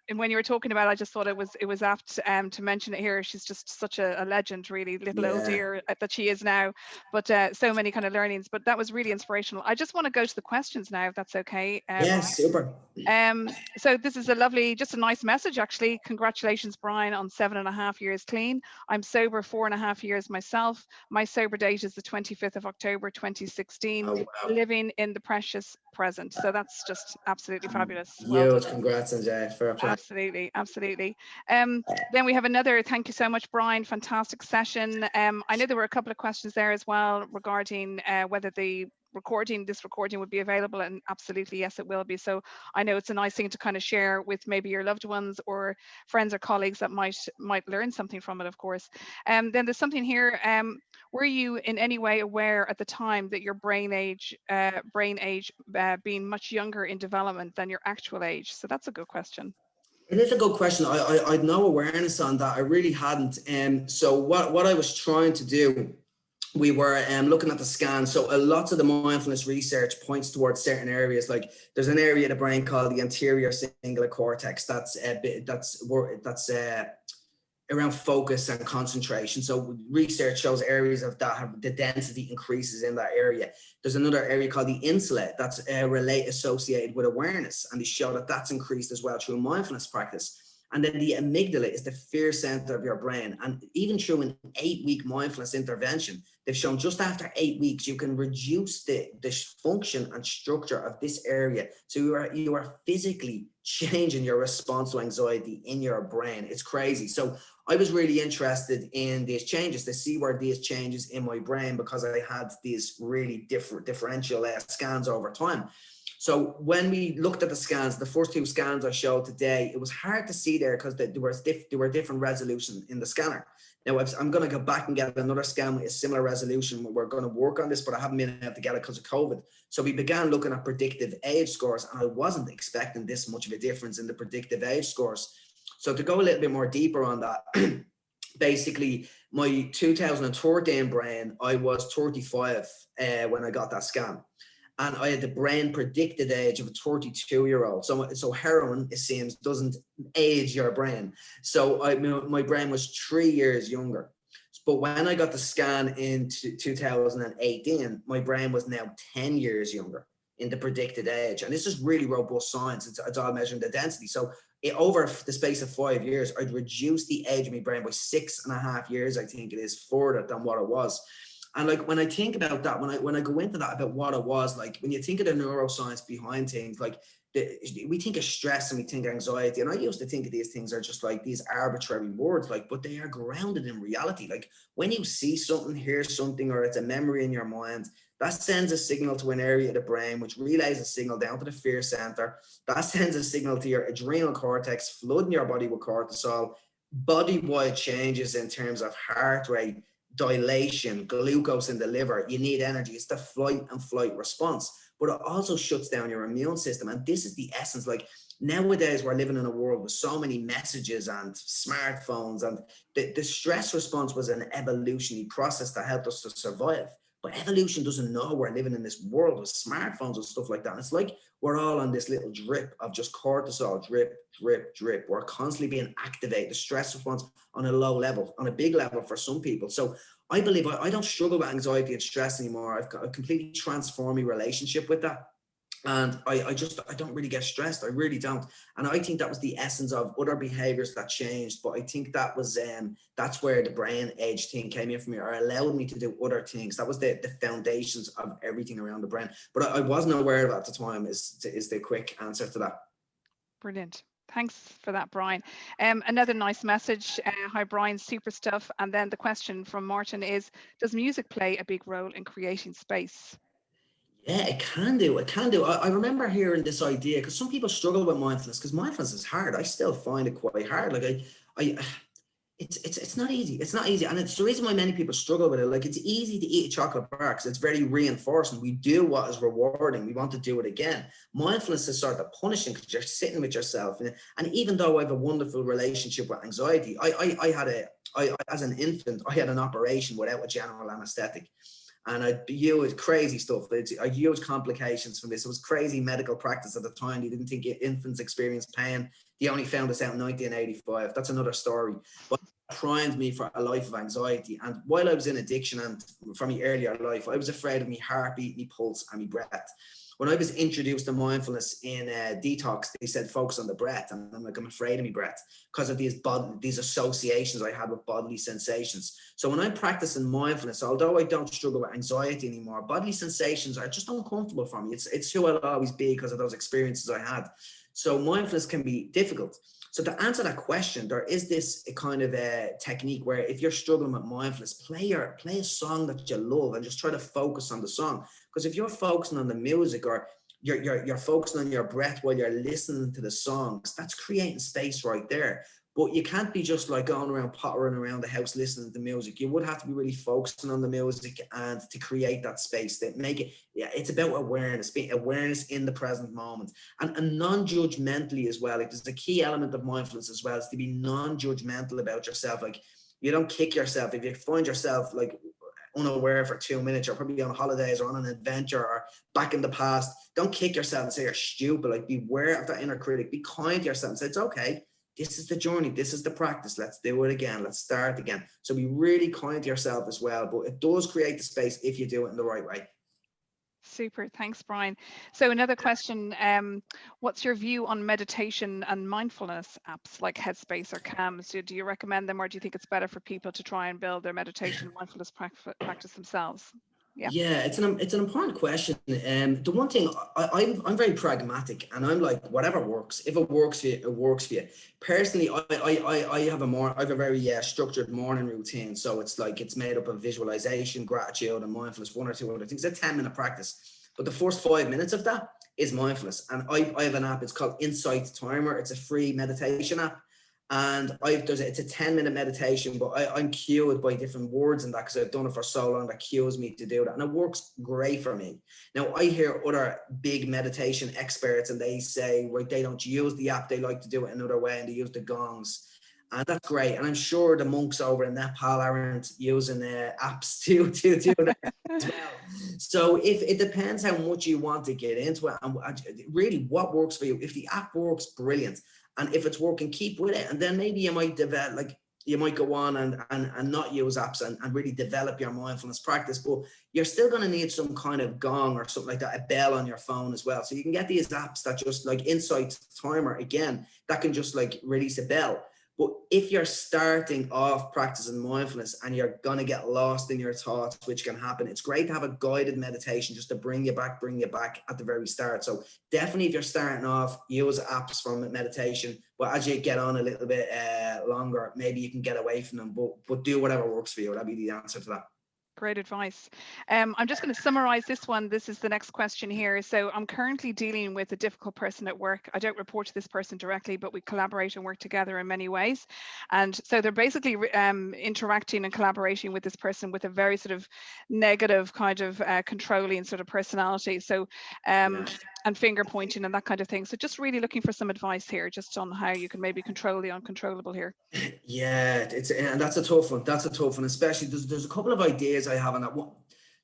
and when you were talking about it, I just thought it was apt to mention it here. She's just such a legend, really, little old dear that she is now, but so many kind of learnings. But that was really inspirational. I just want to go to the questions now, if that's okay. Yes, super. So this is just a nice message, actually. Congratulations, Brian, on 7.5 years clean. I'm sober 4.5 years myself. My sober date is the 25th of October, 2016. Oh, wow. Living in the precious present. So that's just absolutely fabulous. Well done. Congrats, Anjay. Fair play. Absolutely, absolutely. Then we have another, thank you so much, Brian, fantastic session. I know there were a couple of questions there as well regarding whether this recording would be available, and absolutely yes, it will be. So I know it's a nice thing to kind of share with maybe your loved ones or friends or colleagues that might learn something from it, of course. Then there's something here. Were you in any way aware at the time that your brain age being much younger in development than your actual age? So that's a good question. It is a good question. I'd no awareness on that. I really hadn't. So what I was trying to do, we were looking at the scan. So a lot of the mindfulness research points towards certain areas. Like there's an area of the brain called the anterior cingulate cortex. That's around focus and concentration. So research shows areas of that have the density increases in that area. There's another area called the insula that's associated with awareness, and they show that that's increased as well through mindfulness practice. And then the amygdala is the fear center of your brain. And even through an 8-week mindfulness intervention, they've shown just after 8 weeks, you can reduce the function and structure of this area. So you are physically changing your response to anxiety in your brain. It's crazy. So I was really interested in these changes, to see where these changes in my brain, because I had these really differential scans over time. So when we looked at the scans, the first 2 scans I showed today, it was hard to see there because there were different resolution in the scanner. Now I'm going to go back and get another scan with a similar resolution. We're going to work on this, but I haven't been able to get it because of COVID. So we began looking at predictive age scores, and I wasn't expecting this much of a difference in the predictive age scores. So to go a little bit more deeper on that, basically my 2013 brain, I was 35 when I got that scan. And I had the brain predicted age of a 32-year-old. So heroin, it seems, doesn't age your brain. So my brain was 3 years younger. But when I got the scan in 2018, my brain was now 10 years younger in the predicted age. And this is really robust science. It's all measuring the density. So over the space of 5 years, I'd reduced the age of my brain by 6.5 years, I think it is, further than what it was. And like when I think about that, when I go into that about what it was, like when you think of the neuroscience behind things, like we think of stress and we think of anxiety. And I used to think of these things are just like these arbitrary words, like, but they are grounded in reality. Like when you see something, hear something, or it's a memory in your mind, that sends a signal to an area of the brain, which relays a signal down to the fear center. That sends a signal to your adrenal cortex, flooding your body with cortisol, body-wide changes in terms of heart rate, dilation, glucose in the liver. You need energy. It's the flight and flight response, but it also shuts down your immune system. And this is the essence. Like nowadays we're living in a world with so many messages and smartphones, and the stress response was an evolutionary process that helped us to survive. But evolution doesn't know we're living in this world with smartphones and stuff like that. And it's like we're all on this little drip of just cortisol, drip, drip, drip. We're constantly being activated, the stress response on a low level, on a big level for some people. So I believe I don't struggle with anxiety and stress anymore. I've got a completely transformed my relationship with that. And I don't really get stressed. I really don't. And I think that was the essence of other behaviors that changed. But I think that was, that's where the brain age thing came in for me, or allowed me to do other things. That was the foundations of everything around the brain. But I wasn't aware of it at the time is the quick answer to that. Brilliant. Thanks for that, Brian. Another nice message. Hi, Brian, super stuff. And then the question from Martin is, does music play a big role in creating space? Yeah, it can do. It can do. I remember hearing this idea because some people struggle with mindfulness because mindfulness is hard. I still find it quite hard. Like it's not easy. It's not easy. And it's the reason why many people struggle with it. Like it's easy to eat a chocolate bar because it's very reinforcing. We do what is rewarding. We want to do it again. Mindfulness is sort of punishing because you're sitting with yourself. And even though I have a wonderful relationship with anxiety, as an infant, I had an operation without a general anesthetic. And I used crazy stuff. I used complications from this. It was crazy medical practice at the time. They didn't think infants experienced pain. They only found this out in 1985. That's another story. But it primed me for a life of anxiety. And while I was in addiction and from my earlier life, I was afraid of my heartbeat, my pulse, and my breath. When I was introduced to mindfulness in detox, they said focus on the breath, and I'm like, I'm afraid of my breath because of these associations I had with bodily sensations. So when I'm practicing mindfulness, although I don't struggle with anxiety anymore, bodily sensations are just uncomfortable for me. It's who I'll always be because of those experiences I had. So mindfulness can be difficult. So to answer that question, there is this kind of a technique where if you're struggling with mindfulness, play a song that you love and just try to focus on the song. Because if you're focusing on the music or you're focusing on your breath while you're listening to the songs, that's creating space right there. But you can't be just like going around pottering around the house listening to music. You would have to be really focusing on the music and to create that space, that make it, it's about awareness, being awareness in the present moment and non-judgmentally as well. Like there's a key element of mindfulness as well, is to be non-judgmental about yourself. Like you don't kick yourself. If you find yourself like unaware for 2 minutes, you're probably on holidays or on an adventure or back in the past, don't kick yourself and say you're stupid. Like beware of that inner critic. Be kind to yourself and say, it's okay. This is the journey. This is the practice. Let's do it again. Let's start again. So be really kind to yourself as well. But it does create the space if you do it in the right way. Super. Thanks, Brian. So another question, what's your view on meditation and mindfulness apps like Headspace or Calm? So do you recommend them, or do you think it's better for people to try and build their meditation and mindfulness practice themselves? Yeah, it's an important question. The one thing I'm very pragmatic, and I'm like, whatever works. If it works for you, it works for you. Personally, I have a very structured morning routine. So it's made up of visualization, gratitude, and mindfulness, one or two other things. It's a 10-minute practice, but the first 5 minutes of that is mindfulness. And I have an app, it's called Insight Timer. It's a free meditation app. And it's a 10-minute meditation, but I'm cued by different words in that because I've done it for so long that cues me to do that. And it works great for me. Now, I hear other big meditation experts and they say, right, they don't use the app, they like to do it another way and they use the gongs. And that's great. And I'm sure the monks over in Nepal aren't using apps to do that as well. So if it depends how much you want to get into it and really what works for you. If the app works, brilliant. And if it's working, keep with it. And then maybe you might develop, like you might go on and not use apps and really develop your mindfulness practice, but you're still going to need some kind of gong or something like that, a bell on your phone as well. So you can get these apps that just like Insight Timer, again, that can just like release a bell. But if you're starting off practicing mindfulness and you're going to get lost in your thoughts, which can happen, it's great to have a guided meditation just to bring you back at the very start. So definitely if you're starting off, use apps from meditation. But as you get on a little bit longer, maybe you can get away from them, but do whatever works for you. That'd be the answer to that. Great advice. I'm just going to summarize this one. This is the next question here. So I'm currently dealing with a difficult person at work. I don't report to this person directly, but we collaborate and work together in many ways. And so they're basically interacting and collaborating with this person with a very sort of negative kind of controlling sort of personality. So and finger pointing and that kind of thing. So just really looking for some advice here, just on how you can maybe control the uncontrollable here. Yeah, and that's a tough one. That's a tough one, especially there's a couple of ideas I have on that one.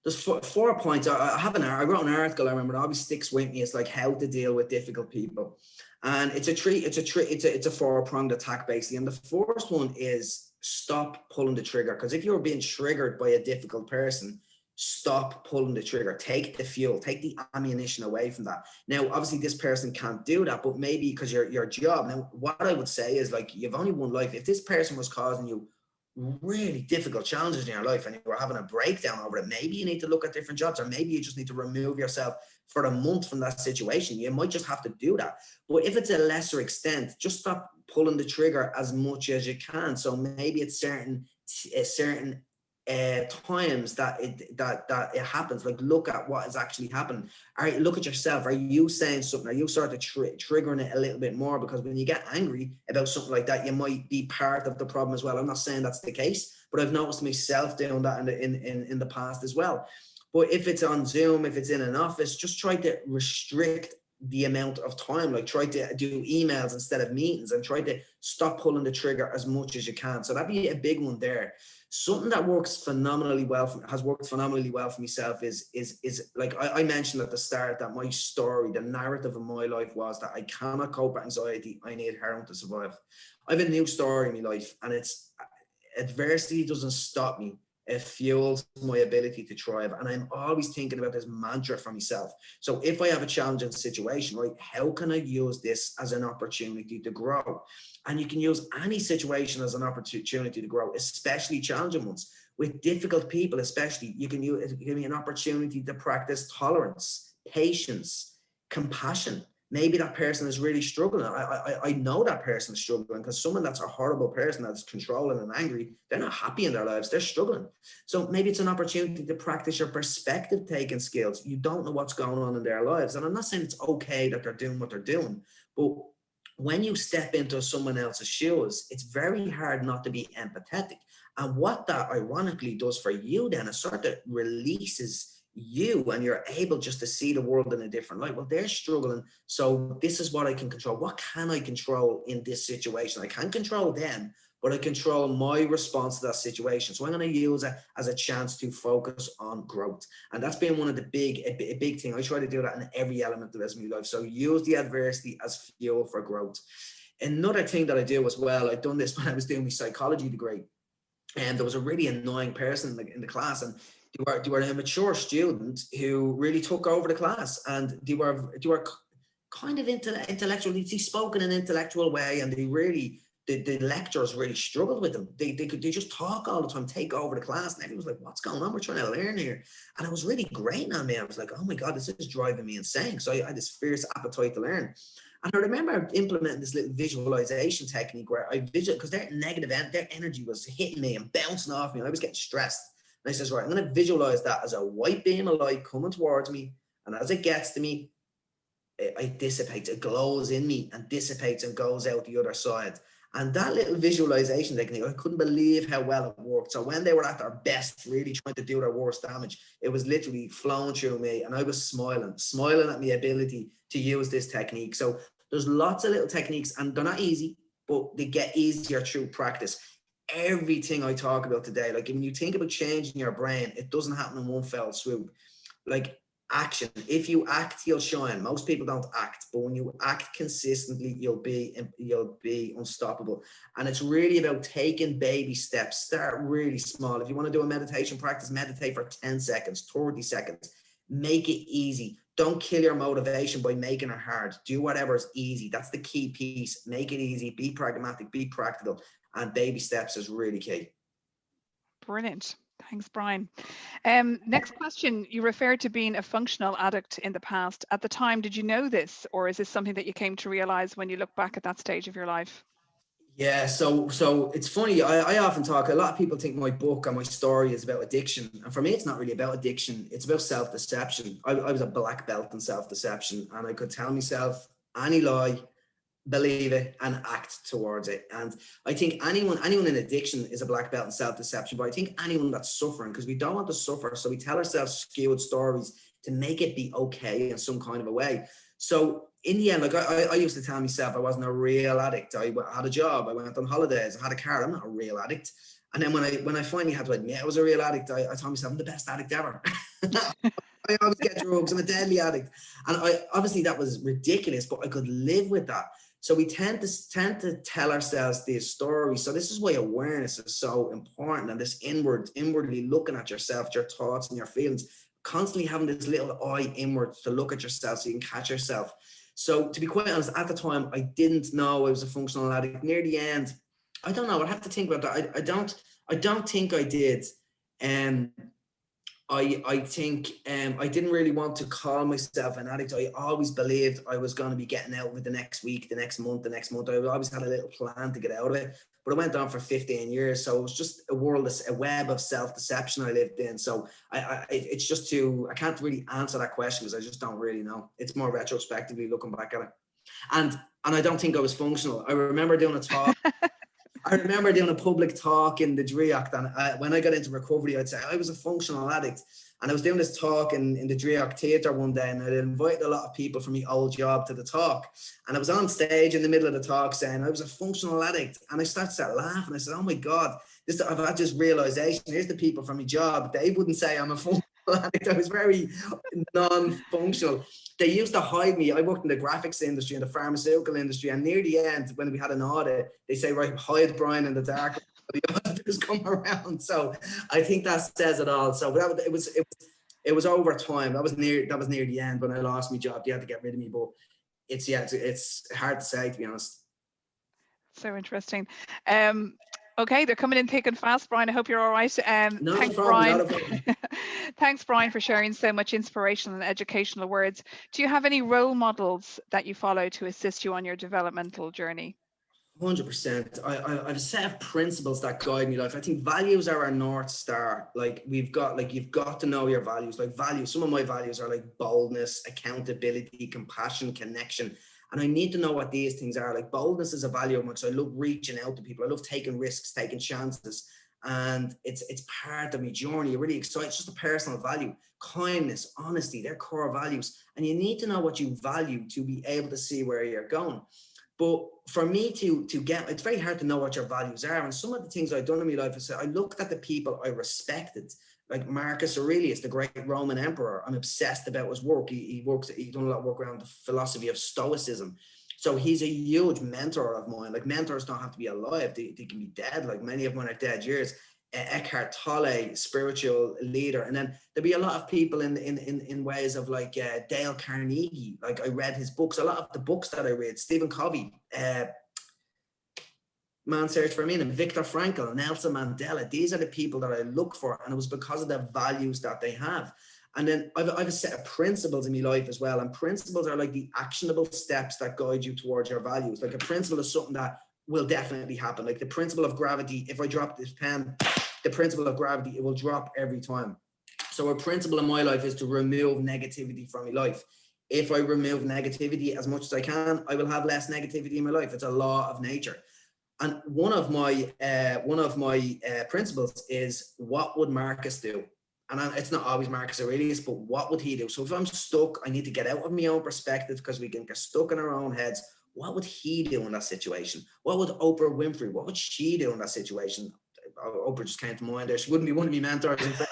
There's 4 points. I wrote an article. I remember it always sticks with me. It's like how to deal with difficult people, and it's a 4-pronged attack basically. And the first one is stop pulling the trigger, because if you're being triggered by a difficult person, stop pulling the trigger. Take the fuel, take the ammunition away from that. Now, obviously, this person can't do that, but maybe because your job. Now, what I would say is, like, you've only one life. If this person was causing you really difficult challenges in your life and you were having a breakdown over it, maybe you need to look at different jobs, or maybe you just need to remove yourself for a month from that situation. You might just have to do that. But if it's a lesser extent, just stop pulling the trigger as much as you can. So maybe it's certain times that it happens. Like, look at what is actually happening. All right, look at yourself. Are you saying something? Are you sort of triggering it a little bit more? Because when you get angry about something like that, you might be part of the problem as well. I'm not saying that's the case, but I've noticed myself doing that in the past as well. But if it's on Zoom, if it's in an office, just try to restrict the amount of time. Like, try to do emails instead of meetings, and try to stop pulling the trigger as much as you can. So that'd be a big one there. Something that has worked phenomenally well for myself is like I mentioned at the start, that my story, the narrative of my life was that I cannot cope with anxiety. I need heroin to survive. I have a new story in my life, and it's adversity doesn't stop me. It fuels my ability to thrive. And I'm always thinking about this mantra for myself. So if I have a challenging situation, right, how can I use this as an opportunity to grow? And you can use any situation as an opportunity to grow, especially challenging ones. With difficult people, especially, you can use it. Give me an opportunity to practice tolerance, patience, compassion. Maybe that person is really struggling. I know that person is struggling, because someone that's a horrible person, that's controlling and angry, they're not happy in their lives. They're struggling. So maybe it's an opportunity to practice your perspective taking skills. You don't know what's going on in their lives. And I'm not saying it's okay that they're doing what they're doing, but when you step into someone else's shoes, it's very hard not to be empathetic. And what that ironically does for you then, it sort of releases you, and you're able just to see the world in a different light. Well, they're struggling, so this is what I can control. What can I control in this situation? I can't control them, but I control my response to that situation. So I'm going to use it as a chance to focus on growth. And that's been one of the a big thing. I try to do that in every element of my life. So use the adversity as fuel for growth. Another thing that I do as well, I've done this when I was doing my psychology degree, and there was a really annoying person in the class, and they were a mature student who really took over the class, and they were kind of intellectual. He spoke in an intellectual way, and the lecturers really struggled with them. They just talk all the time, take over the class, and everyone was like, "What's going on? We're trying to learn here." And it was really grating on me. I was like, "Oh my God, this is driving me insane." So I had this fierce appetite to learn. And I remember implementing this little visualization technique where I visualize, because their energy was hitting me and bouncing off me, and I was getting stressed. And I says, right, I'm going to visualize that as a white beam of light coming towards me. And as it gets to me, it dissipates, it glows in me and dissipates and goes out the other side. And that little visualization technique, I couldn't believe how well it worked. So when they were at their best, really trying to do their worst damage, it was literally flowing through me, and I was smiling at my ability to use this technique. So there's lots of little techniques, and they're not easy, but they get easier through practice. Everything I talk about today, like when you think about changing your brain, it doesn't happen in one fell swoop. Like action. If you act, you'll shine. Most people don't act, but when you act consistently, you'll be unstoppable. And it's really about taking baby steps. Start really small. If you want to do a meditation practice, meditate for 10 seconds, 30 seconds. Make it easy. Don't kill your motivation by making it hard. Do whatever is easy. That's the key piece. Make it easy. Be pragmatic. Be practical. And baby steps is really key. Brilliant. Thanks, Brian. Next question. You referred to being a functional addict in the past. At the time, did you know this, or is this something that you came to realize when you look back at that stage of your life? Yeah, so it's funny. I often talk, a lot of people think my book and my story is about addiction. And for me, it's not really about addiction. It's about self-deception. I was a black belt in self-deception, and I could tell myself any lie, believe it, and act towards it. And I think anyone in addiction is a black belt in self-deception, but I think anyone that's suffering, because we don't want to suffer, so we tell ourselves skewed stories to make it be okay in some kind of a way. So in the end, like I used to tell myself I wasn't a real addict. I had a job, I went on holidays, I had a car. I'm not a real addict. And then when I finally had to admit I was a real addict, I told myself I'm the best addict ever. I always get drugs. I'm a deadly addict. And obviously that was ridiculous, but I could live with that. So we tend to tell ourselves these stories. So this is why awareness is so important, and this inwardly looking at yourself, your thoughts and your feelings, constantly having this little eye inward to look at yourself so you can catch yourself. So to be quite honest, at the time, I didn't know I was a functional addict. Near the end, I don't know. I'd have to think about that. I don't think I did. I think I didn't really want to call myself an addict. I always believed I was going to be getting out of it the next week, the next month. I always had a little plan to get out of it, but it went on for 15 years. So it was just a web of self-deception I lived in. So it's just I can't really answer that question because I just don't really know. It's more retrospectively looking back at it. And I don't think I was functional. I remember doing a talk. I remember doing a public talk in the Dreocht, and when I got into recovery, I'd say I was a functional addict. And I was doing this talk in the Dreocht Theatre one day, and I'd invited a lot of people from my old job to the talk. And I was on stage in the middle of the talk saying I was a functional addict. And I started to laugh, and I said, oh my God, I've had this realization. Here's the people from my job. They wouldn't say I'm a functional addict. I was very non-functional. They used to hide me. I worked in the graphics industry and the pharmaceutical industry. And near the end, when we had an audit, they say, right, hide Brian in the dark. The auditors come around. So I think that says it all. So it was over time. That was near the end when I lost my job. They had to get rid of me. But it's hard to say, to be honest. So interesting. Okay, they're coming in thick and fast, Brian. I hope you're all right. Thanks, Brian. Thanks, Brian, for sharing so much inspirational and educational words. Do you have any role models that you follow to assist you on your developmental journey? 100%. I have a set of principles that guide me life. I think values are our North Star. You've got to know your values. Like values, some of my values are like boldness, accountability, compassion, connection. And I need to know what these things are. Like boldness is a value of mine. So I love reaching out to people. I love taking risks, taking chances. And it's part of my journey. It really excites. It's just a personal value. Kindness, honesty, they're core values. And you need to know what you value to be able to see where you're going. But for me to get, it's very hard to know what your values are. And some of the things I've done in my life is I looked at the people I respected, like Marcus Aurelius, the great Roman emperor. I'm obsessed about his work. He's done a lot of work around the philosophy of Stoicism. So he's a huge mentor of mine. Like mentors don't have to be alive. They can be dead. Like many of mine are dead years. Eckhart Tolle, spiritual leader. And then there'll be a lot of people in ways of like Dale Carnegie. Like I read his books, a lot of the books that I read, Stephen Covey, Man's Search for Meaning, Viktor Frankl, Nelson Mandela. These are the people that I look for. And it was because of the values that they have. And then I've a set of principles in my life as well. And principles are like the actionable steps that guide you towards your values. Like a principle is something that will definitely happen. Like the principle of gravity, if I drop this pen, the principle of gravity, it will drop every time. So a principle in my life is to remove negativity from my life. If I remove negativity as much as I can, I will have less negativity in my life. It's a law of nature. And one of my principles is, what would Marcus do? And it's not always Marcus Aurelius, but what would he do? So if I'm stuck, I need to get out of my own perspective, because we can get stuck in our own heads. What would he do in that situation? What would Oprah Winfrey, what would she do in that situation? Oprah just came to mind there. She wouldn't be one of my mentors, in fact.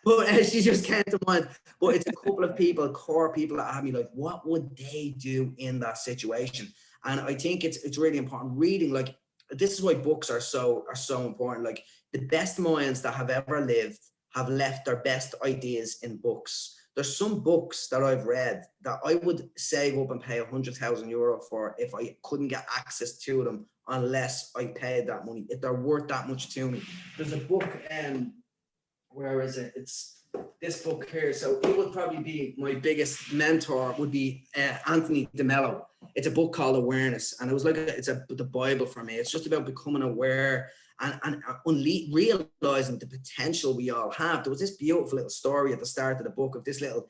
But she just came to mind. But it's a couple of people, core people that have me like, what would they do in that situation? And I think it's really important. Reading, like, this is why books are so important. Like, the best minds that have ever lived have left their best ideas in books. There's some books that I've read that I would save up and pay €100,000 for if I couldn't get access to them, unless I paid that money, if they're worth that much to me. There's a book, where is it? It's this book here. So it would probably be my biggest mentor, would be Anthony DeMello. It's a book called Awareness, and it was like the Bible for me. It's just about becoming aware and realizing the potential we all have. There was this beautiful little story at the start of the book of this little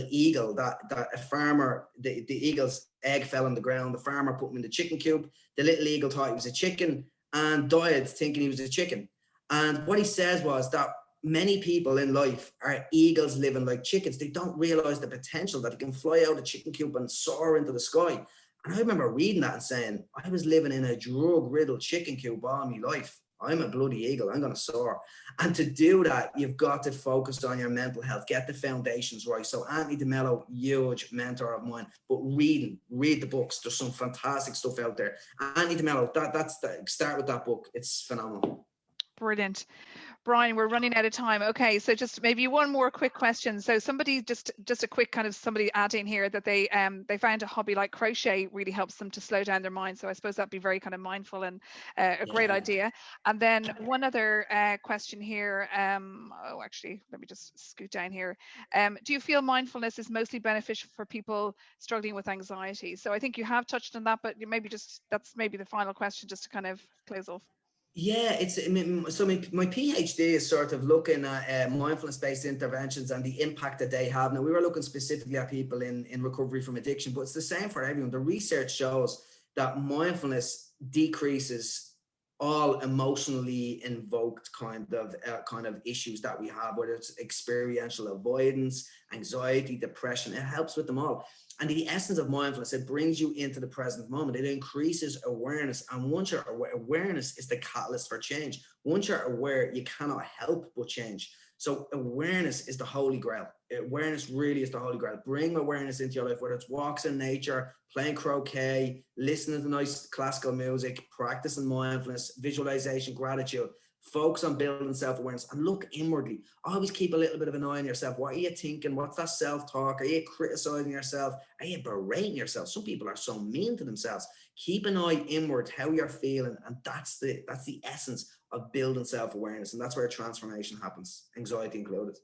eagle that a farmer, the eagle's egg fell on the ground. The farmer put him in the chicken coop. The little eagle thought he was a chicken and died thinking he was a chicken. And what he says was that many people in life are eagles living like chickens. They don't realize the potential that they can fly out of the chicken coop and soar into the sky. And I remember reading that and saying, I was living in a drug-riddled chicken coop all my life. I'm a bloody eagle. I'm going to soar. And to do that, you've got to focus on your mental health, get the foundations right. So Anthony DeMello, huge mentor of mine, but read the books. There's some fantastic stuff out there. Anthony DeMello, start with that book. It's phenomenal. Brilliant. Brian, we're running out of time. Okay, so just maybe one more quick question. So somebody just a quick kind of somebody adding here that they found a hobby like crochet really helps them to slow down their mind. So I suppose that'd be very kind of mindful and a great idea. And then one other question here. Actually, let me just scoot down here. Do you feel mindfulness is mostly beneficial for people struggling with anxiety? So I think you have touched on that, but maybe that's maybe the final question just to kind of close off. Yeah, so my PhD is sort of looking at mindfulness-based interventions and the impact that they have. Now, we were looking specifically at people in recovery from addiction, but it's the same for everyone. The research shows that mindfulness decreases all emotionally invoked kind of issues that we have, whether it's experiential avoidance, anxiety, depression. It helps with them all. And the essence of mindfulness, it brings you into the present moment. It increases awareness. And once you're aware, awareness is the catalyst for change. Once you're aware, you cannot help but change. So awareness is the holy grail. Awareness really is the holy grail. Bring awareness into your life, whether it's walks in nature, playing croquet, listening to nice classical music, practicing mindfulness, visualization, gratitude. Focus on building self-awareness and look inwardly. Always keep a little bit of an eye on yourself. What are you thinking? What's that self-talk? Are you criticizing yourself? Are you berating yourself? Some people are so mean to themselves. Keep an eye inward, how you're feeling. And that's the essence of building self-awareness. And that's where transformation happens, anxiety included.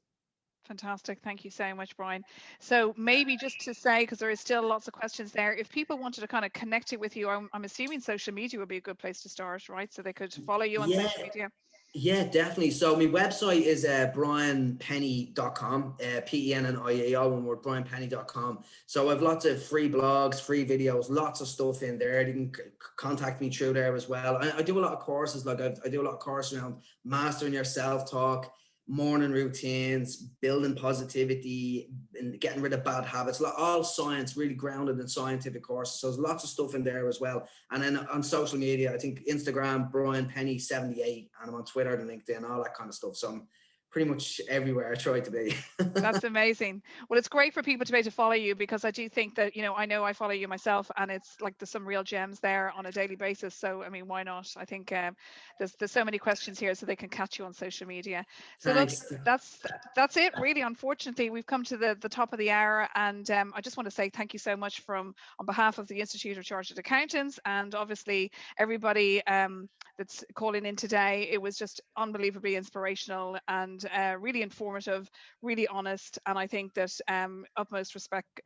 Fantastic. Thank you so much, Brian. So maybe just to say, because there is still lots of questions there, if people wanted to kind of connect it with you, I'm assuming social media would be a good place to start, right? So they could follow you on social media. Yeah, definitely. So my website is brianpennie.com, Pennie, all one word, brianpennie.com. So I have lots of free blogs, free videos, lots of stuff in there. You can contact me through there as well. I do a lot of courses, like I do a lot of courses around mastering your self-talk, morning routines, building positivity, and getting rid of bad habits. All science, really grounded in scientific courses. So there's lots of stuff in there as well. And then on social media, I think Instagram, Brian Pennie 78, and I'm on Twitter and LinkedIn, all that kind of stuff. So I'm pretty much everywhere I try to be. That's amazing. Well, it's great for people to be able to follow you, because I do think that, I know I follow you myself, and it's like there's some real gems there on a daily basis. So, I mean, why not? I think there's so many questions here, so they can catch you on social media. So Thanks. Look, that's it really. Unfortunately, we've come to the top of the hour, and I just want to say thank you so much on behalf of the Institute of Chartered Accountants, and obviously everybody that's calling in today. It was just unbelievably inspirational, and and really informative, really honest. And I think that utmost respect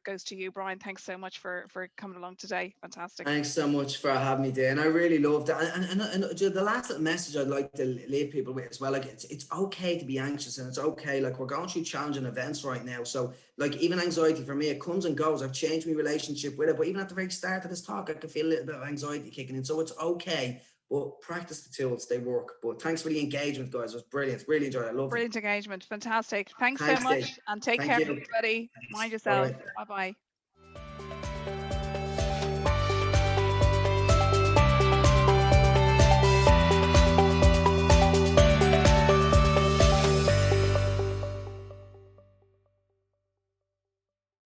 goes to you, Brian. Thanks so much for coming along today. Fantastic. Thanks so much for having me there, and I really loved it. And the last little message I'd like to leave people with as well, like it's okay to be anxious, and it's okay. Like, we're going through challenging events right now, so like even anxiety for me, it comes and goes. I've changed my relationship with it, but even at the very start of this talk, I could feel a little bit of anxiety kicking in. So it's okay, but practice the tools; they work. But thanks for the engagement, guys. It was brilliant. Really enjoyed it. I loved it. Brilliant engagement. Fantastic. Thanks so Thanks, Dave. much, and take Thank care, you. everybody. Thanks. Mind Bye yourselves. bye. Bye bye.